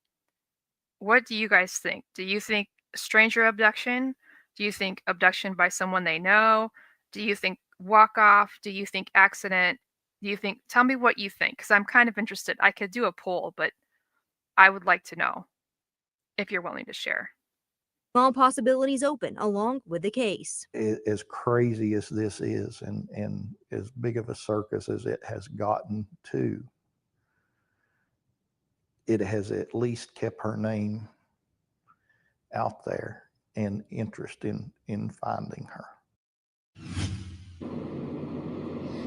what do you guys think? Do you think stranger abduction? Do you think abduction by someone they know? Do you think walk off? Do you think accident? Do you think, tell me what you think, because I'm kind of interested. I could do a poll, but I would like to know if you're willing to share. all possibilities open along with the case. As crazy as this is, and as big of a circus as it has gotten to, it has at least kept her name out there and interest in finding her.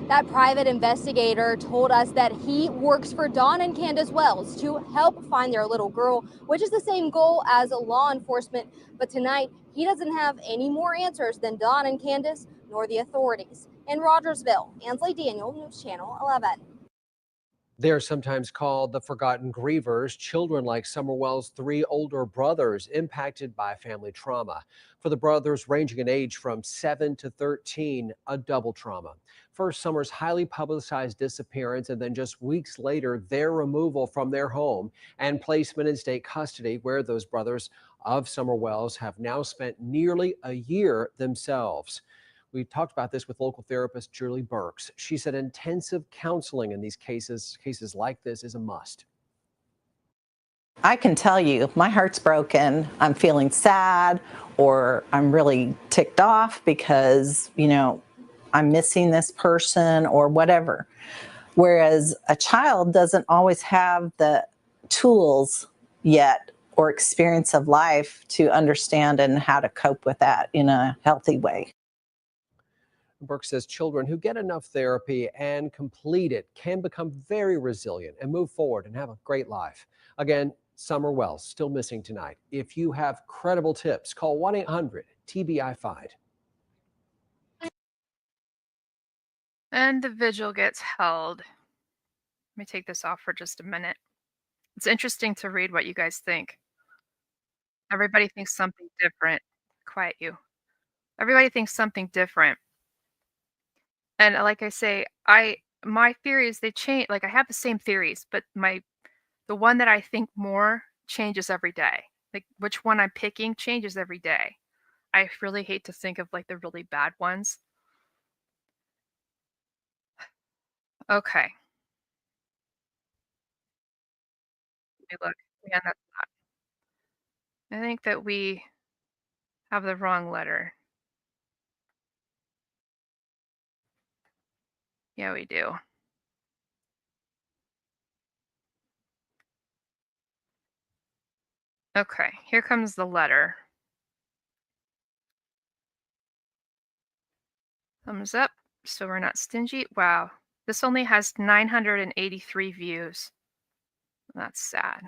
That private investigator told us that he works for Don and Candace Wells to help find their little girl, which is the same goal as law enforcement. But tonight, he doesn't have any more answers than Don and Candace nor the authorities. In Rogersville, Ansley Daniel, News Channel 11. They're sometimes called the forgotten grievers, children like Summerwell's 3 older brothers impacted by family trauma. For the brothers ranging in age from 7 to 13, a double trauma. First, Summer's highly publicized disappearance, and then just weeks later, their removal from their home and placement in state custody, where those brothers of Summerwell's have now spent nearly a year themselves. We talked about this with local therapist Julie Burks. She said intensive counseling in these cases like this is a must. I can tell you, my heart's broken. I'm feeling sad, or I'm really ticked off because, I'm missing this person or whatever. Whereas a child doesn't always have the tools yet or experience of life to understand and how to cope with that in a healthy way. Burke says children who get enough therapy and complete it can become very resilient and move forward and have a great life. Again, Summer Wells still missing tonight. If you have credible tips, call 1-800-TBI-FIND. And the vigil gets held. Let me take this off for just a minute. It's interesting to read what you guys think. Everybody thinks something different. Quiet you. Everybody thinks something different. And like I say, my theories, they change. Like I have the same theories, but the one that I think more changes every day. Like which one I'm picking changes every day. I really hate to think of like the really bad ones. Okay. Let me look. Yeah, that's not. I think that we have the wrong letter. Yeah, we do. Okay, here comes the letter. Thumbs up, so we're not stingy. Wow, this only has 983 views. That's sad.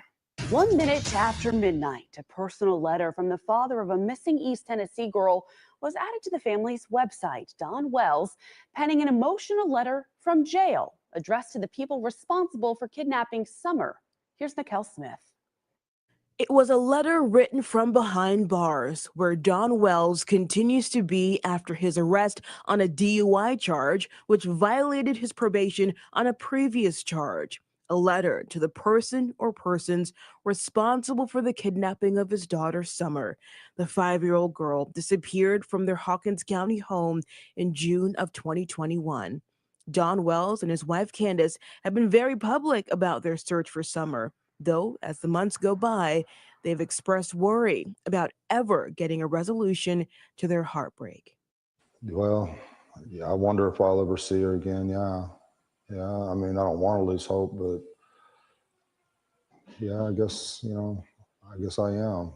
1 minute after midnight, a personal letter from the father of a missing East Tennessee girl was added to the family's website. Don Wells penning an emotional letter from jail addressed to the people responsible for kidnapping Summer. Here's Nicole Smith. It was a letter written from behind bars, where Don Wells continues to be after his arrest on a DUI charge, which violated his probation on a previous charge. A letter to the person or persons responsible for the kidnapping of his daughter, Summer. The 5-year-old girl disappeared from their Hawkins County home in June of 2021. Don Wells and his wife, Candace, have been very public about their search for Summer. Though, as the months go by, they've expressed worry about ever getting a resolution to their heartbreak. Well, yeah, I wonder if I'll ever see her again. Yeah. I mean, I don't want to lose hope, but yeah, I guess, I guess I am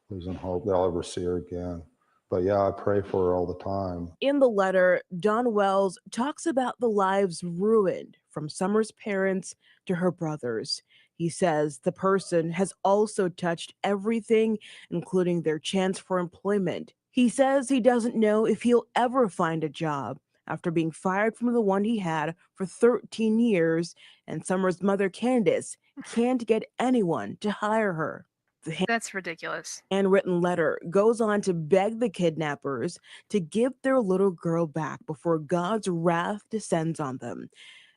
losing hope that I'll ever see her again. But yeah, I pray for her all the time. In the letter, Don Wells talks about the lives ruined from Summer's parents to her brothers. He says the person has also touched everything, including their chance for employment. He says he doesn't know if he'll ever find a job after being fired from the one he had for 13 years, and Summer's mother, Candace, can't get anyone to hire her. That's ridiculous. Handwritten letter goes on to beg the kidnappers to give their little girl back before God's wrath descends on them,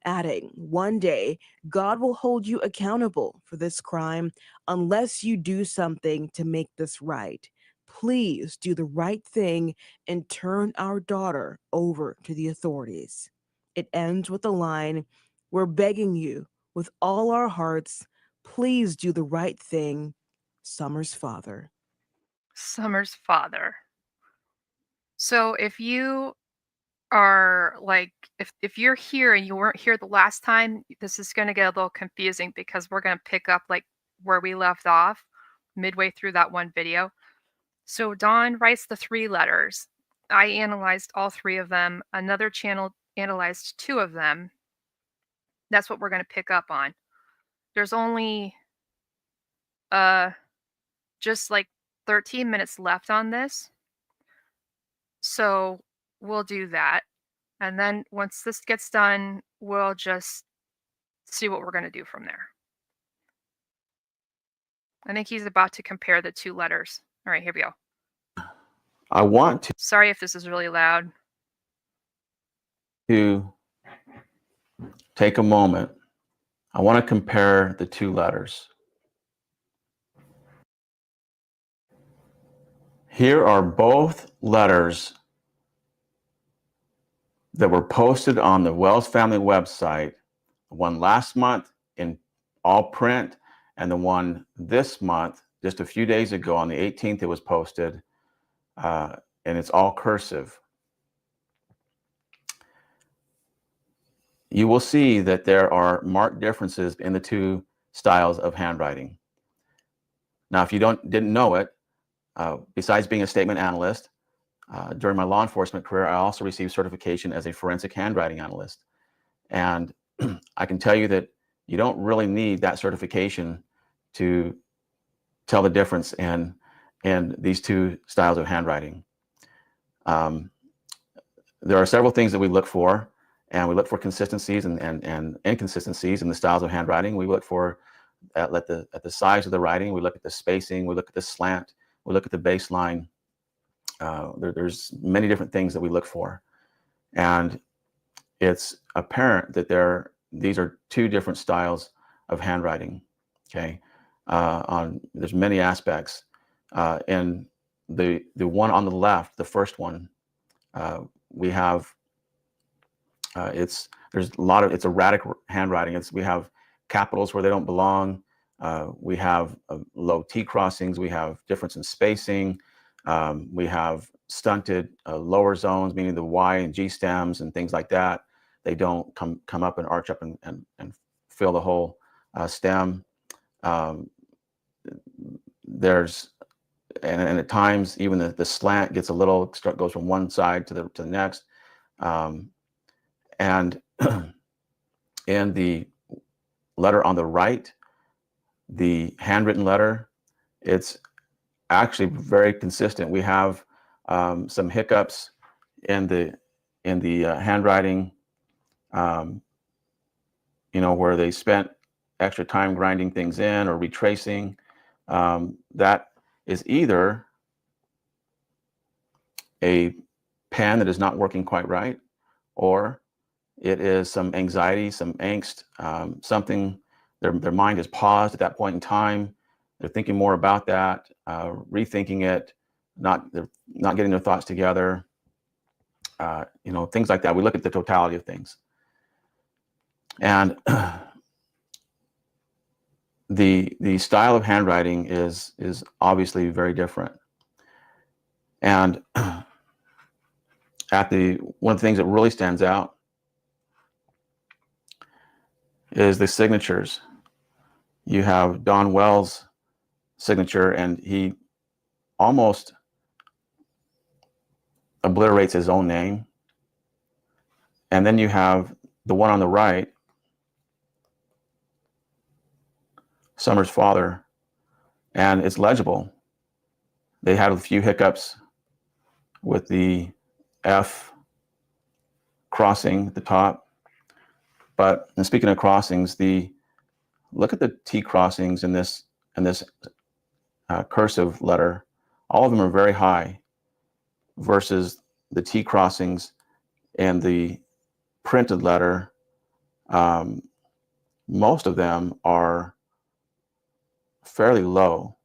adding, "One day, God will hold you accountable for this crime unless you do something to make this right. Please do the right thing and turn our daughter over to the authorities." It ends with the line, "We're begging you with all our hearts, please do the right thing. Summer's father." Summer's father. So if you are like, if you're here and you weren't here the last time, this is going to get a little confusing because we're going to pick up like where we left off midway through that one video. So Dawn writes the 3 letters. I analyzed all 3 of them. Another channel analyzed 2 of them. That's what we're going to pick up on. There's only just like 13 minutes left on this. So we'll do that. And then once this gets done, we'll just see what we're going to do from there. I think he's about to compare the 2 letters. All right, here we go. I want Sorry if this is really loud. to take a moment. I want to compare the 2 letters. Here are both letters that were posted on the Wells family website, the one last month in all print, and the one this month, just a few days ago on the 18th, it was posted, and it's all cursive. You will see that there are marked differences in the 2 styles of handwriting. Now, if you didn't know it, besides being a statement analyst, during my law enforcement career, I also received certification as a forensic handwriting analyst. And I can tell you that you don't really need that certification to tell the difference in these 2 styles of handwriting. There are several things that we look for, and we look for consistencies and inconsistencies in the styles of handwriting. We look for at the size of the writing, we look at the spacing, we look at the slant, we look at the baseline. There's many different things that we look for. And it's apparent that these are 2 different styles of handwriting, okay? There's many aspects. In the one on the left, the first one, we have, it's erratic handwriting. We have capitals where they don't belong. We have low T crossings. We have difference in spacing. We have stunted lower zones, meaning the Y and G stems and things like that. They don't come up and arch up and fill the whole stem. And at times even the slant gets goes from one side to the next. And in the letter on the right, the handwritten letter, it's actually very consistent. We have some hiccups in the handwriting, where they spent extra time grinding things in or retracing. That is either a pen that is not working quite right, or it is some anxiety, some angst, something, their mind is paused at that point in time. They're thinking more about that, rethinking it, they're not getting their thoughts together, things like that. We look at the totality of things. And the style of handwriting is obviously very different. And one of the things that really stands out is the signatures. you have Don Wells' signature, and he almost obliterates his own name. And then you have the one on the right, Summer's father, and it's legible. They had a few hiccups with the F crossing at the top. But and speaking of crossings, look at the T crossings in this cursive letter. All of them are very high versus the T crossings in the printed letter. Most of them are fairly low.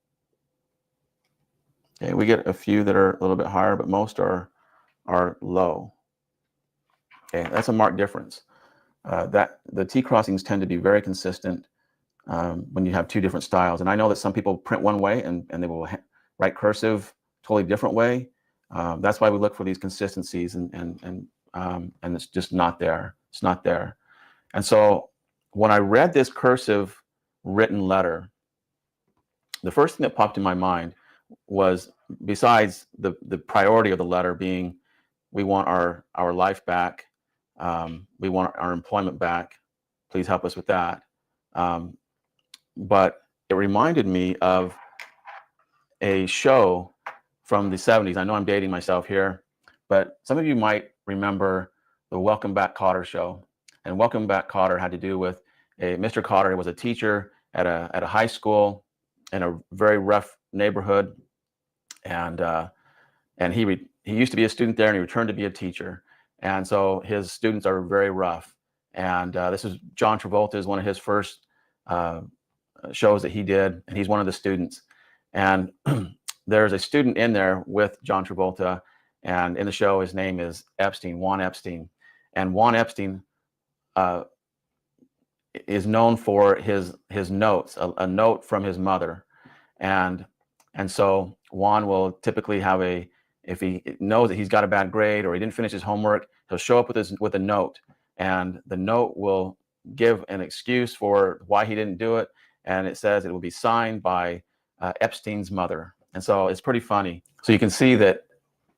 Okay, we get a few that are a little bit higher, but most are low. Okay, that's a marked difference. That the T crossings tend to be very consistent when you have two different styles. And I know that some people print one way and they will write cursive totally different way. That's why we look for these consistencies, and it's just not there. It's not there. And so when I read this cursive written letter, the first thing that popped in my mind was, besides the priority of the letter being, we want our life back, we want our employment back, please help us with that. But it reminded me of a show from the 70s. I know I'm dating myself here, but some of you might remember the Welcome Back Kotter show. And Welcome Back Kotter had to do with Mr. Kotter was a teacher at a high school in a very rough neighborhood, and he used to be a student there, and he returned to be a teacher. And so his students are very rough. And this is John Travolta is one of his first shows that he did, and he's one of the students. And there's a student in there with John Travolta, and in the show his name is Epstein, Juan Epstein. And Juan Epstein is known for his notes, a note from his mother. And so Juan will typically have if he knows that he's got a bad grade or he didn't finish his homework, he'll show up with a note, and the note will give an excuse for why he didn't do it. And it says it will be signed by Epstein's mother. And so it's pretty funny. So you can see that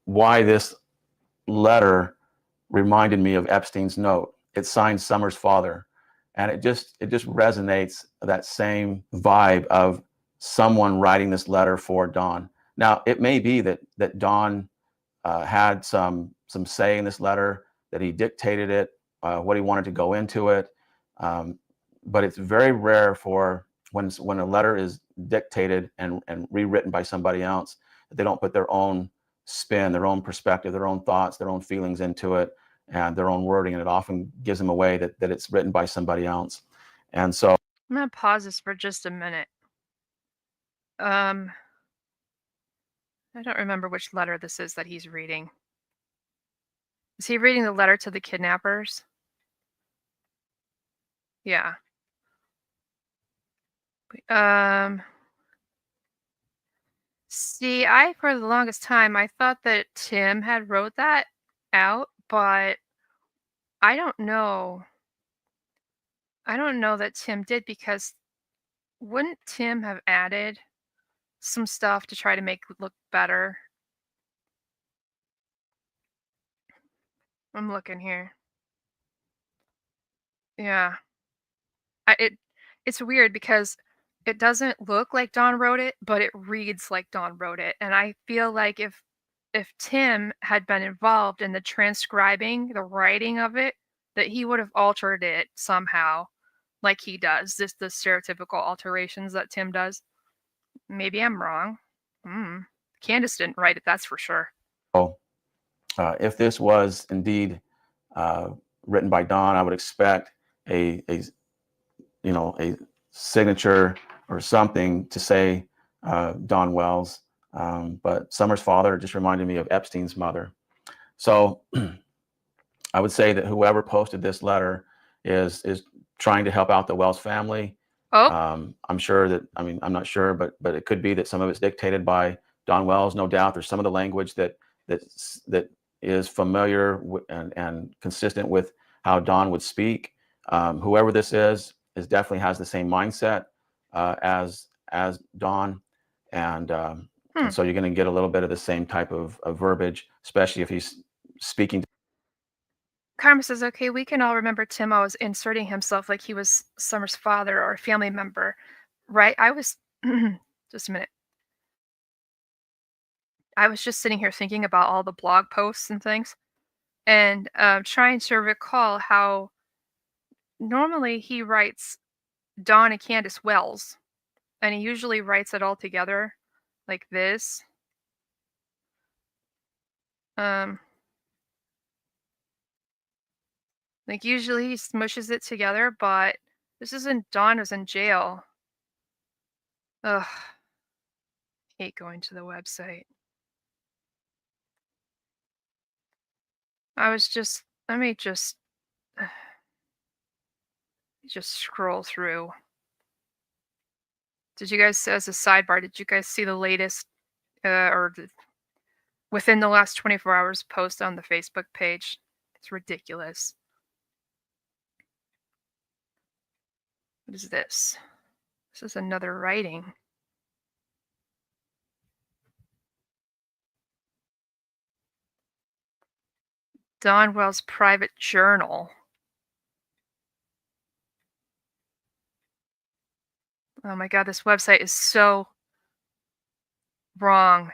why this letter reminded me of Epstein's note. It's signed Summer's father. And it just resonates, that same vibe of someone writing this letter for Don. Now, it may be that Don had some say in this letter, that he dictated it, what he wanted to go into it. But it's very rare for when a letter is dictated and rewritten by somebody else, that they don't put their own spin, their own perspective, their own thoughts, their own feelings into it, and their own wording. And it often gives them away that it's written by somebody else. And so I'm going to pause this for just a minute. I don't remember which letter this is that he's reading. Is he reading the letter to the kidnappers? Yeah. See, for the longest time, I thought that Tim had wrote that out, but I don't know. I don't know that Tim did, because wouldn't Tim have added some stuff to try to make it look better? I'm looking here. Yeah. It's weird because it doesn't look like Don wrote it, but it reads like Don wrote it. And I feel like if Tim had been involved in the transcribing, the writing of it, that he would have altered it somehow, like he does. The stereotypical alterations that Tim does. Maybe I'm wrong. Candace didn't write it, that's for sure. If this was indeed written by Don, I would expect a signature or something to say Don Wells. But Summer's father just reminded me of Epstein's mother. So I would say that whoever posted this letter is trying to help out the Wells family. I'm sure that, I'm not sure, but it could be that some of it's dictated by Don Wells. No doubt there's some of the language that is familiar and consistent with how Don would speak. Whoever this is definitely has the same mindset. as Dawn, and so you're going to get a little bit of the same type of verbiage, especially if he's speaking. Karma says, okay, we can all remember Tim always inserting himself like he was Summer's father or a family member, right? I was, just a minute. I was just sitting here thinking about all the blog posts and things and trying to recall how normally he writes Dawn and Candace Wells, and he usually writes it all together like this. Like usually he smushes it together, but this isn't Dawn was in jail. Ugh. Hate going to the website. Let me just scroll through. Did you guys, as a sidebar, did you guys see the latest, within the last 24 hours post on the Facebook page? It's ridiculous. What is this? This is another writing. Dawn Wells' private journal. Oh my God, this website is so wrong.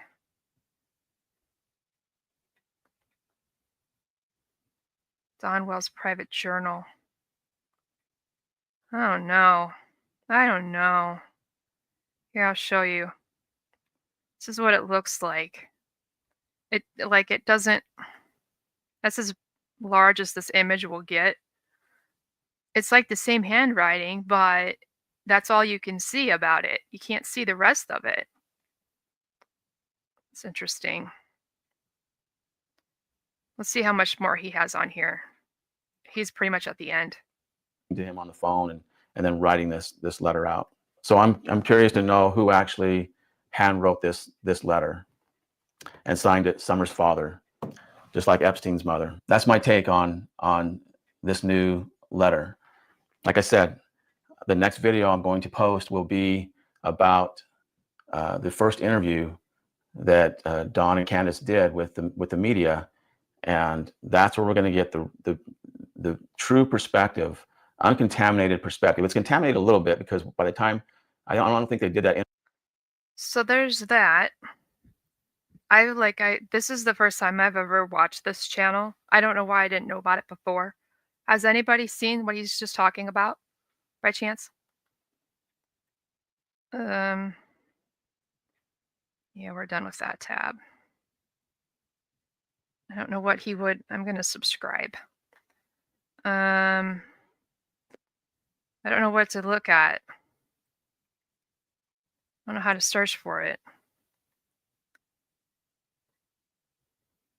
Dawn Wells' private journal. I don't know. Here, I'll show you. This is what it looks like. It doesn't, that's as large as this image will get. It's like the same handwriting, but that's all you can see about it. You can't see the rest of it. It's interesting. Let's see how much more he has on here. He's pretty much at the end. To him on the phone and then writing this letter out. So I'm curious to know who actually hand wrote this letter and signed it Summer's father, just like Epstein's mother. That's my take on this new letter. Like I said, the next video I'm going to post will be about the first interview that Dawn and Candace did with the media, and that's where we're going to get the true perspective, uncontaminated perspective. It's contaminated a little bit because by the time I don't think they did that. So there's that. This is the first time I've ever watched this channel. I don't know why I didn't know about it before. Has anybody seen what he's just talking about by chance? Yeah, we're done with that tab. I don't know what he would. I'm going to subscribe. I don't know what to look at. I don't know how to search for it.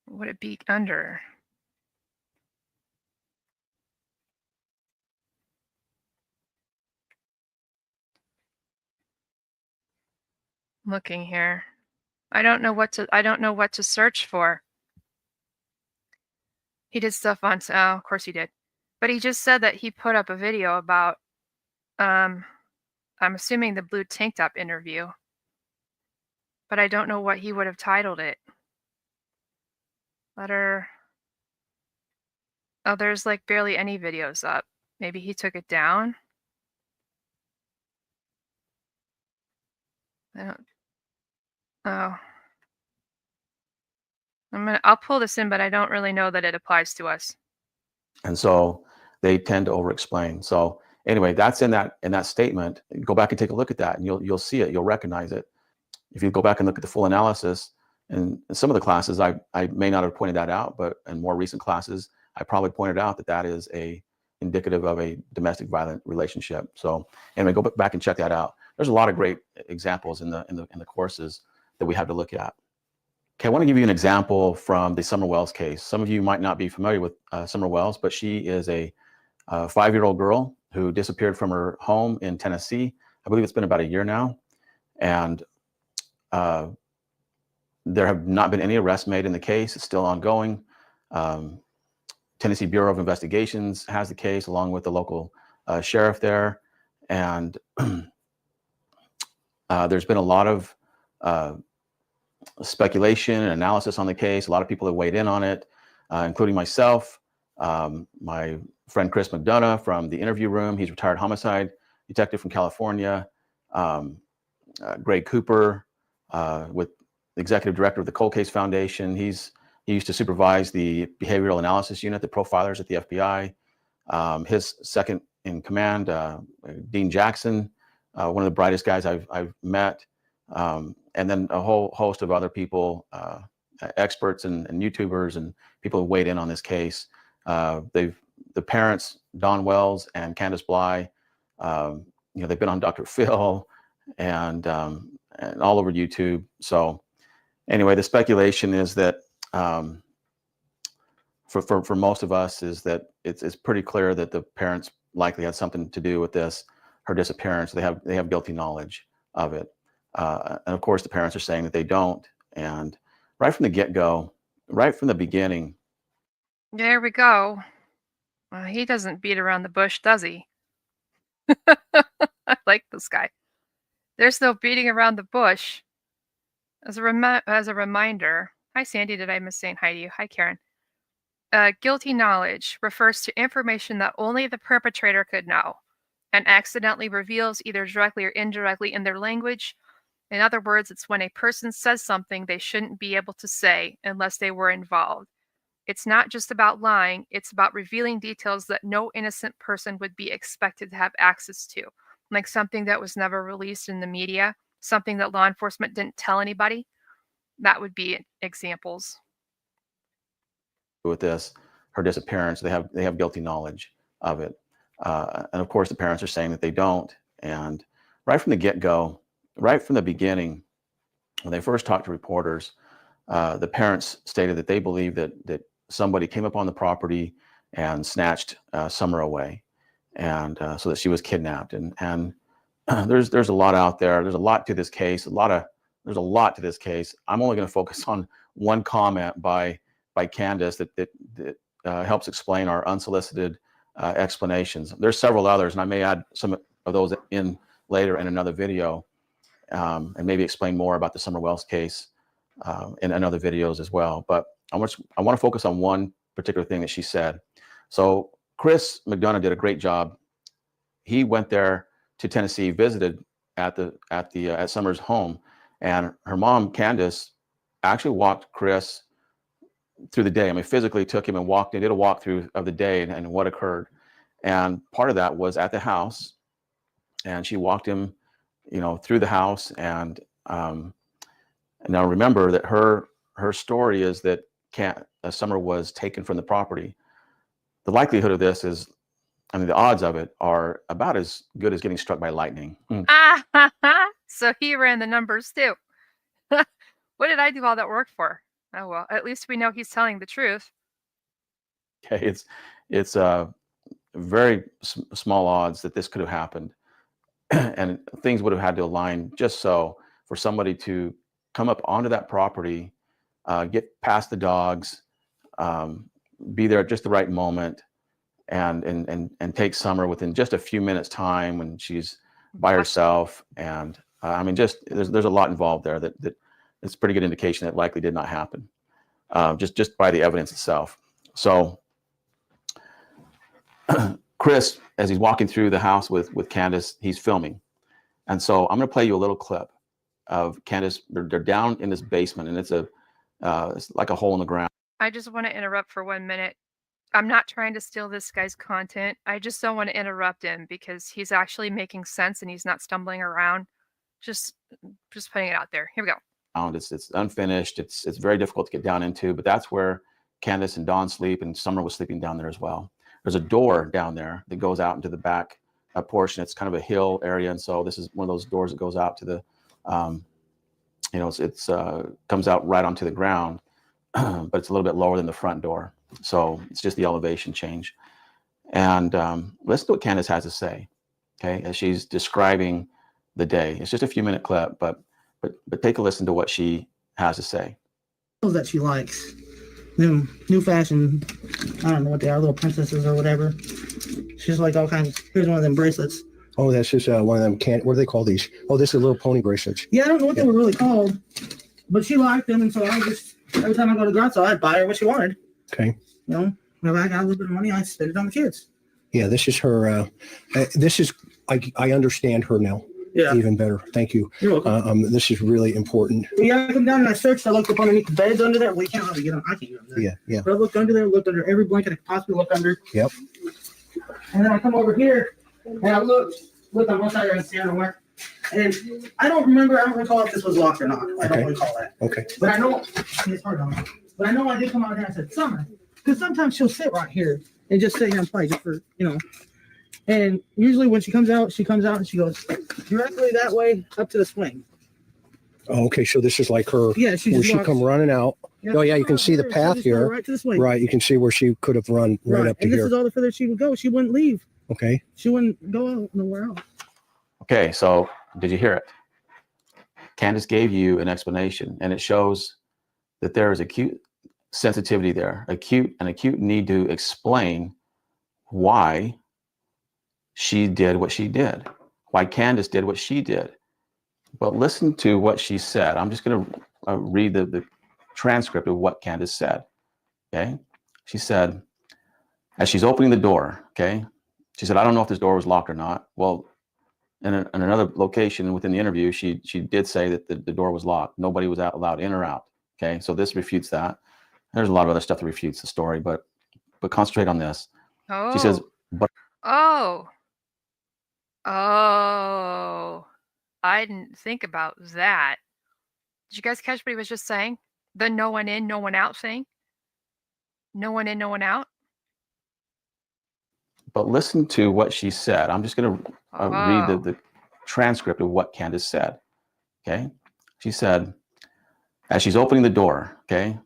What would it be under? I'm looking here. I don't know what to search for. He did stuff on, oh, of course he did. But he just said that he put up a video about, I'm assuming the blue tank top interview. But I don't know what he would have titled it. Letter. Oh, there's like barely any videos up. Maybe he took it down. I don't. Oh. I'll pull this in, but I don't really know that it applies to us. And so they tend to over-explain. So anyway, that's in that statement. Go back and take a look at that, and you'll see it. You'll recognize it. If you go back and look at the full analysis, and in some of the classes, I may not have pointed that out, but in more recent classes, I probably pointed out that is indicative of a domestic violent relationship. So anyway, go back and check that out. There's a lot of great examples in the courses that we have to look at. Okay, I want to give you an example from the Summer Wells case. Some of you might not be familiar with Summer Wells, but she is a 5-year-old girl who disappeared from her home in Tennessee. I believe it's been about a year now. And there have not been any arrests made in the case. It's still ongoing. Tennessee Bureau of Investigations has the case along with the local sheriff there. And There's been a lot of speculation and analysis on the case. A lot of people have weighed in on it, including myself, my friend Chris McDonough from the Interview Room. He's a retired homicide detective from California. Greg Cooper, with the executive director of the Cold Case Foundation. He used to supervise the behavioral analysis unit, the profilers at the FBI. His second in command, Dean Jackson, one of the brightest guys I've met. And then a whole host of other people, experts and YouTubers and people who weighed in on this case. The parents, Don Wells and Candace Bly, they've been on Dr. Phil and all over YouTube. So anyway, the speculation is that for most of us is that it's pretty clear that the parents likely had something to do with her disappearance. They have guilty knowledge of it. And of course, the parents are saying that they don't. And right from the get-go, right from the beginning. There we go. He doesn't beat around the bush, does he? I like this guy. There's no beating around the bush. As a reminder, hi Sandy, did I miss saying hi to you? Hi Karen. Guilty knowledge refers to information that only the perpetrator could know and accidentally reveals either directly or indirectly in their language. In other words, it's when a person says something they shouldn't be able to say unless they were involved. It's not just about lying, it's about revealing details that no innocent person would be expected to have access to, like something that was never released in the media, something that law enforcement didn't tell anybody. That would be examples. With her disappearance, they have guilty knowledge of it. And of course, the parents are saying that they don't. And right from the get-go, right from the beginning, when they first talked to reporters, the parents stated that they believe that somebody came up on the property and snatched Summer away, and so that she was kidnapped. And there's a lot out there. There's a lot to this case. There's a lot to this case. I'm only going to focus on one comment by Candace that helps explain our unsolicited explanations. There's several others, and I may add some of those in later in another video, and maybe explain more about the Summer Wells case in other videos as well. But I want to focus on one particular thing that she said. So Chris McDonough did a great job. He went there to Tennessee, visited at Summer's home, and her mom Candace actually walked Chris through the day. I mean, physically took him and did a walkthrough of the day and what occurred. And part of that was at the house, and she walked him, through the house. And now remember that her story is that Summer was taken from the property. The likelihood of this is, the odds of it are about as good as getting struck by lightning. So he ran the numbers too. What did I do all that work for? Oh well, at least we know he's telling the truth. Okay, it's very small odds that this could have happened, and things would have had to align just so for somebody to come up onto that property, get past the dogs, be there at just the right moment, and take Summer within just a few minutes time when she's by herself. And just there's a lot involved there that it's a pretty good indication that likely did not happen, just by the evidence itself. So Chris, as he's walking through the house with Candace, he's filming. And so I'm going to play you a little clip of Candace. They're down in this basement, and it's like a hole in the ground. I just want to interrupt for 1 minute. I'm not trying to steal this guy's content. I just don't want to interrupt him because he's actually making sense and he's not stumbling around. Just putting it out there. Here we go. It's unfinished. It's very difficult to get down into, but that's where Candace and Dawn sleep, and Summer was sleeping down there as well. There's a door down there that goes out into the back portion. It's kind of a hill area, and so this is one of those doors that goes out to the, comes out right onto the ground, but it's a little bit lower than the front door. So it's just the elevation change. And listen to what Candace has to say, okay, as she's describing the day. It's just a few minute clip, but take a listen to what she has to say. That she likes. New fashion, I don't know what they are, little princesses or whatever. She's like all kinds. Here's one of them bracelets. Oh, that's just one of them. What do they call these? Oh, this is little pony bracelets. Yeah, I don't know what they were really called, but she liked them, and so I just every time I go to the garage sale, I'd buy her what she wanted. Okay. You know, whenever I got a little bit of money, I spend it on the kids. Yeah, this is her. This is I understand her now. Yeah. Even better. Thank you. You're welcome. This is really important. Yeah, I come down and I searched. I looked up underneath the beds under there. We can't really get them. I can't get them there. Yeah, yeah. But I looked under there, looked under every blanket I could possibly look under. Yep. And then I come over here and I looked on one side and stand nowhere. And I don't recall if this was locked or not. I don't recall that. Okay. But I know it's hard on me. But I know I did come out here and I said Summer. Because sometimes she'll sit right here and just sit here and play just for, you know. And usually when she comes out and she goes directly that way up to the swing. Oh, okay, so this is like her. Yeah, where she come running out. Yeah. Oh, yeah, you can see the path here. Right to the swing. Right, you can see where she could have run right up to and this here. is all the further she would go. She wouldn't leave. Okay. She wouldn't go out nowhere else. Okay, so did you hear it? Candace gave you an explanation, and it shows that there is acute sensitivity there, acute need to explain why she did what she did, why Candace did what she did. But listen to what she said. I'm just going to read the transcript of what Candace said. Okay. She said, as she's opening the door, okay, she said, I don't know if this door was locked or not. Well, in another location within the interview, she did say that the door was locked. Nobody was allowed in or out. Okay. So this refutes that. There's a lot of other stuff that refutes the story, but concentrate on this. Oh. She says, but. Oh, I didn't think about that. Did you guys catch what he was just saying? The no one in, no one out thing? No one in, no one out? But listen to what she said. I'm just going to read the transcript of what Candace said. Okay. She said, as she's opening the door, okay,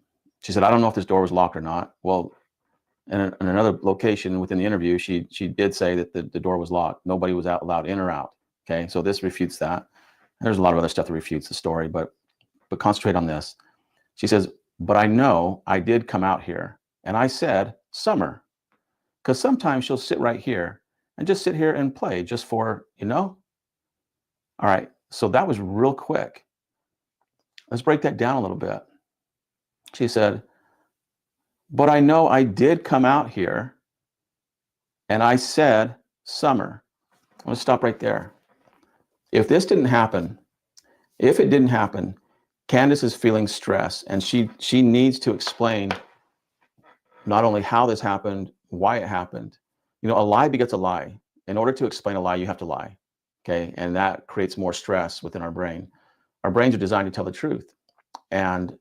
she said, I don't know if this door was locked or not. Well, in another location within the interview, she did say that the door was locked. Nobody was allowed in or out. Okay, so this refutes that. There's a lot of other stuff that refutes the story, but concentrate on this. She says, but I know I did come out here and I said Summer, because sometimes she'll sit right here and just sit here and play just for, you know. All right, so that was real quick. Let's break that down a little bit. She said, but I know I did come out here and I said Summer. I'm going to stop right there. If this didn't happen, if it didn't happen, Candace is feeling stress and she needs to explain not only how this happened, why it happened. You know, a lie begets a lie. In order to explain a lie, you have to lie. Okay. And that creates more stress within our brain. Our brains are designed to tell the truth. And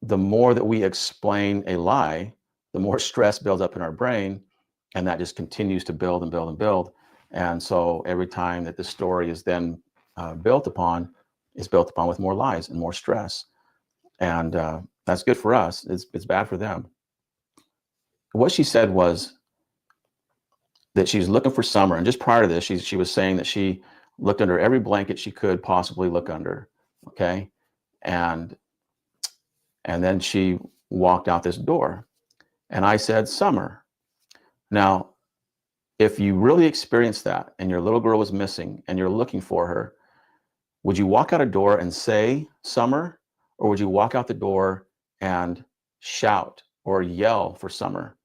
the more that we explain a lie, the more stress builds up in our brain. And that just continues to build and build and build. And so every time that the story is then built upon with more lies and more stress. And that's good for us. It's bad for them. What she said was that she's looking for Summer. And just prior to this, she was saying that she looked under every blanket she could possibly look under. Okay. And then she walked out this door. And I said, Summer. Now, if you really experienced that and your little girl was missing and you're looking for her, would you walk out a door and say Summer, or would you walk out the door and shout or yell for Summer,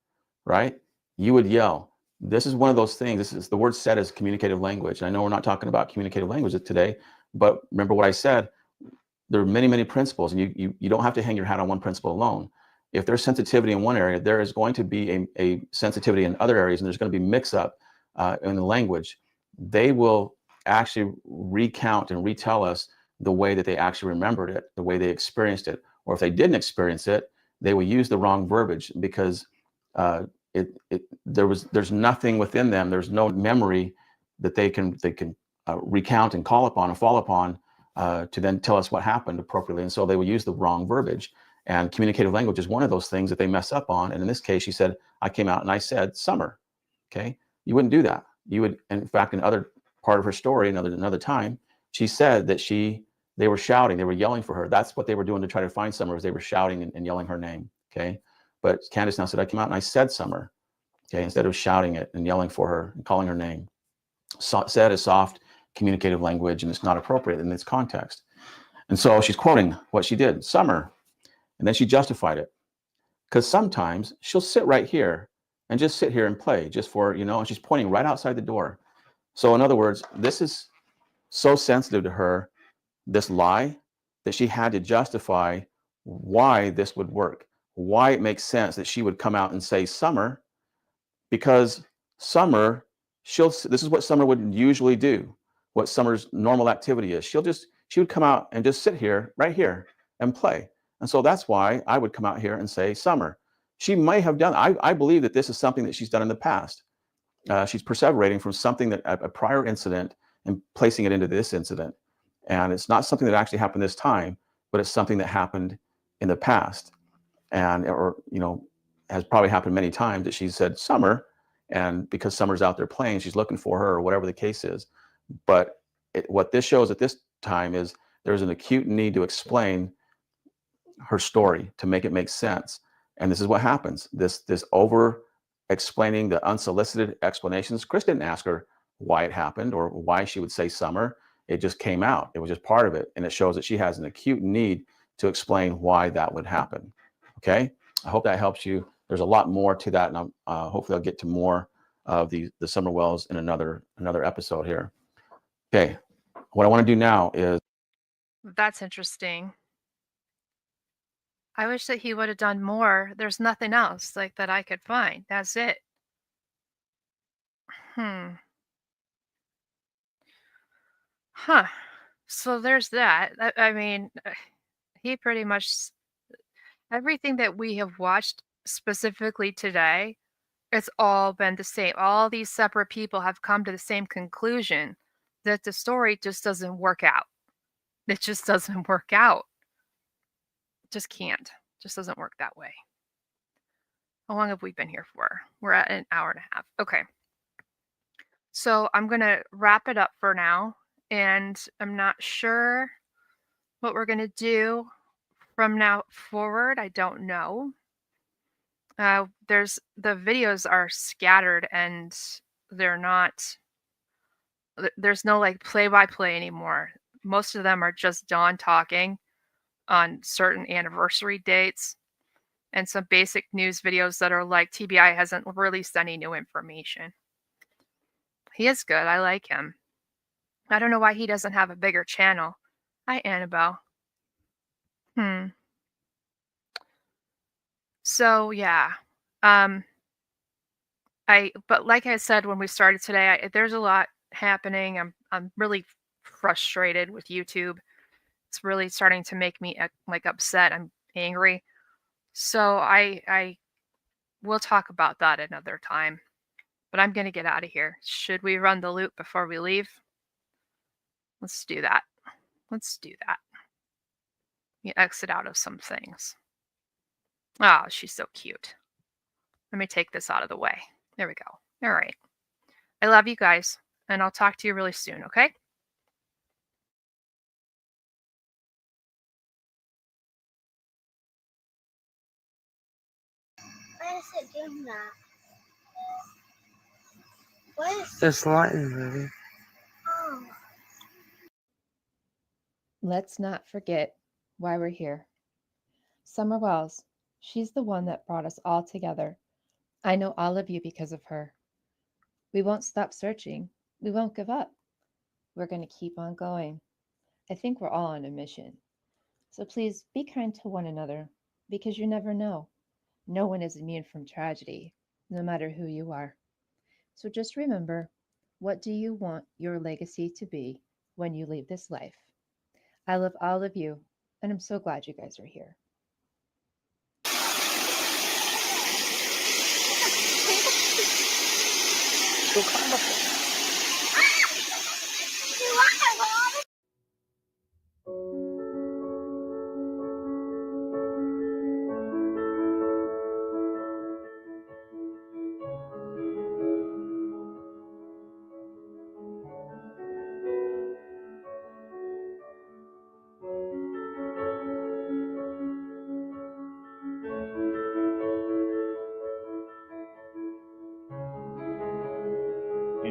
right? You would yell. This is one of those things. This is the word said as communicative language. I know we're not talking about communicative language today, but remember what I said. There are many, many principles, and you don't have to hang your hat on one principle alone. If there's sensitivity in one area, there is going to be a sensitivity in other areas, and there's going to be mix up in the language. They will actually recount and retell us the way that they actually remembered it, the way they experienced it. Or if they didn't experience it, they will use the wrong verbiage because there's nothing within them. There's no memory that they can recount and call upon and fall upon to then tell us what happened appropriately. And so they will use the wrong verbiage. And communicative language is one of those things that they mess up on. And in this case, she said, I came out and I said Summer. Okay. You wouldn't do that. You would, in fact, in other part of her story, another time, she said that they were shouting, they were yelling for her. That's what they were doing to try to find Summer, was they were shouting and yelling her name. Okay. But Candace now said, I came out and I said Summer. Okay. Instead of shouting it and yelling for her and calling her name. said as soft communicative language, and it's not appropriate in this context. And so she's quoting what she did, Summer, and then she justified it. Because sometimes she'll sit right here and just sit here and play just for, and she's pointing right outside the door. So in other words, this is so sensitive to her, this lie, that she had to justify why this would work, why it makes sense that she would come out and say Summer, because Summer, this is what Summer would usually do, what Summer's normal activity is. She would come out and just sit here, right here, and play. And so that's why I would come out here and say Summer. She may have done, I believe that this is something that she's done in the past. She's perseverating from something that a prior incident and placing it into this incident. And it's not something that actually happened this time, but it's something that happened in the past. And, or, has probably happened many times that she said Summer, and because Summer's out there playing, she's looking for her or whatever the case is. But what this shows at this time is there's an acute need to explain her story to make it make sense. And this is what happens. This over explaining, the unsolicited explanations. Chris didn't ask her why it happened or why she would say Summer. It just came out. It was just part of it. And it shows that she has an acute need to explain why that would happen. Okay. I hope that helps you. There's a lot more to that. And hopefully I'll get to more of the Summer Wells in another episode here. Okay. What I want to do now is. That's interesting. I wish that he would have done more. There's nothing else like that I could find. That's it. Huh. So there's that. I mean, he pretty much everything that we have watched specifically today, it's all been the same. All these separate people have come to the same conclusion that the story just doesn't work out. It just doesn't work out. Just can't. Just doesn't work that way. How long have we been here for? We're at an hour and a half. Okay. So I'm going to wrap it up for now. And I'm not sure what we're going to do from now forward. I don't know. The videos are scattered and they're not, there's no like play-by-play anymore. Most of them are just Dawn talking on certain anniversary dates and some basic news videos that are like TBI hasn't released any new information. He is good. I like him. I don't know why he doesn't have a bigger channel. Hi, Annabelle. So yeah. But like I said when we started today, there's a lot happening. I'm really frustrated with YouTube. It's really starting to make me like upset. I'm angry. So I will talk about that another time. But I'm going to get out of here. Should we run the loop before we leave? Let's do that. Let's do that. You exit out of some things. Oh, she's so cute. Let me take this out of the way. There we go. All right. I love you guys, and I'll talk to you really soon, okay? Why is it doing that? What is this lightning movie? Oh. Let's not forget why we're here. Summer Wells, she's the one that brought us all together. I know all of you because of her. We won't stop searching. We won't give up. We're going to keep on going. I think we're all on a mission. So please be kind to one another because you never know. No one is immune from tragedy, no matter who you are. So just remember, what do you want your legacy to be when you leave this life? I love all of you, and I'm so glad you guys are here.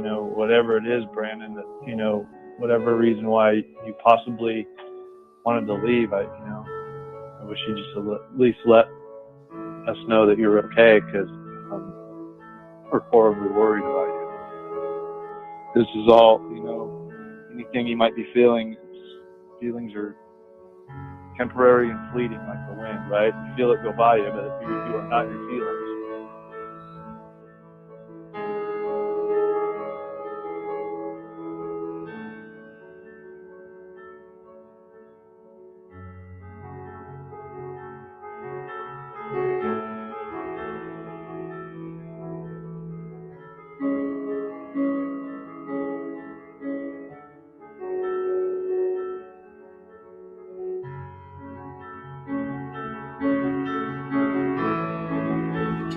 whatever it is, Brandon, that, whatever reason why you possibly wanted to leave, I wish you just at least let us know that you're okay, because we're horribly worried about you. This is all, anything you might be feeling, feelings are temporary and fleeting like the wind, right? You feel it go by you, but you are not your feelings.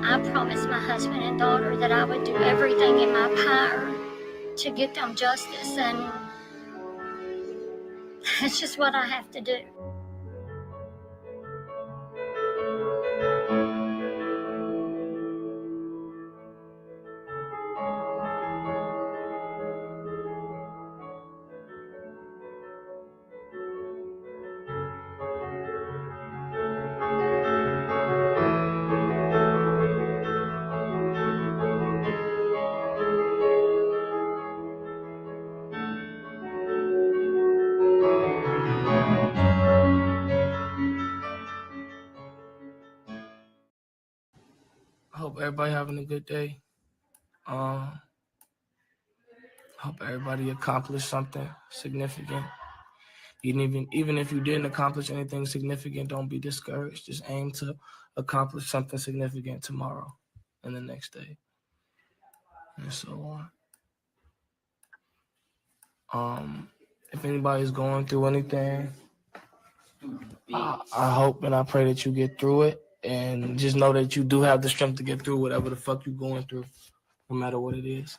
I promised my husband and daughter that I would do everything in my power to get them justice, and that's just what I have to do. I hope everybody having a good day. Hope everybody accomplished something significant. Even if you didn't accomplish anything significant, don't be discouraged. Just aim to accomplish something significant tomorrow and the next day, and so on. If anybody's going through anything, I hope and I pray that you get through it, and just know that you do have the strength to get through whatever the fuck you're going through, no matter what it is.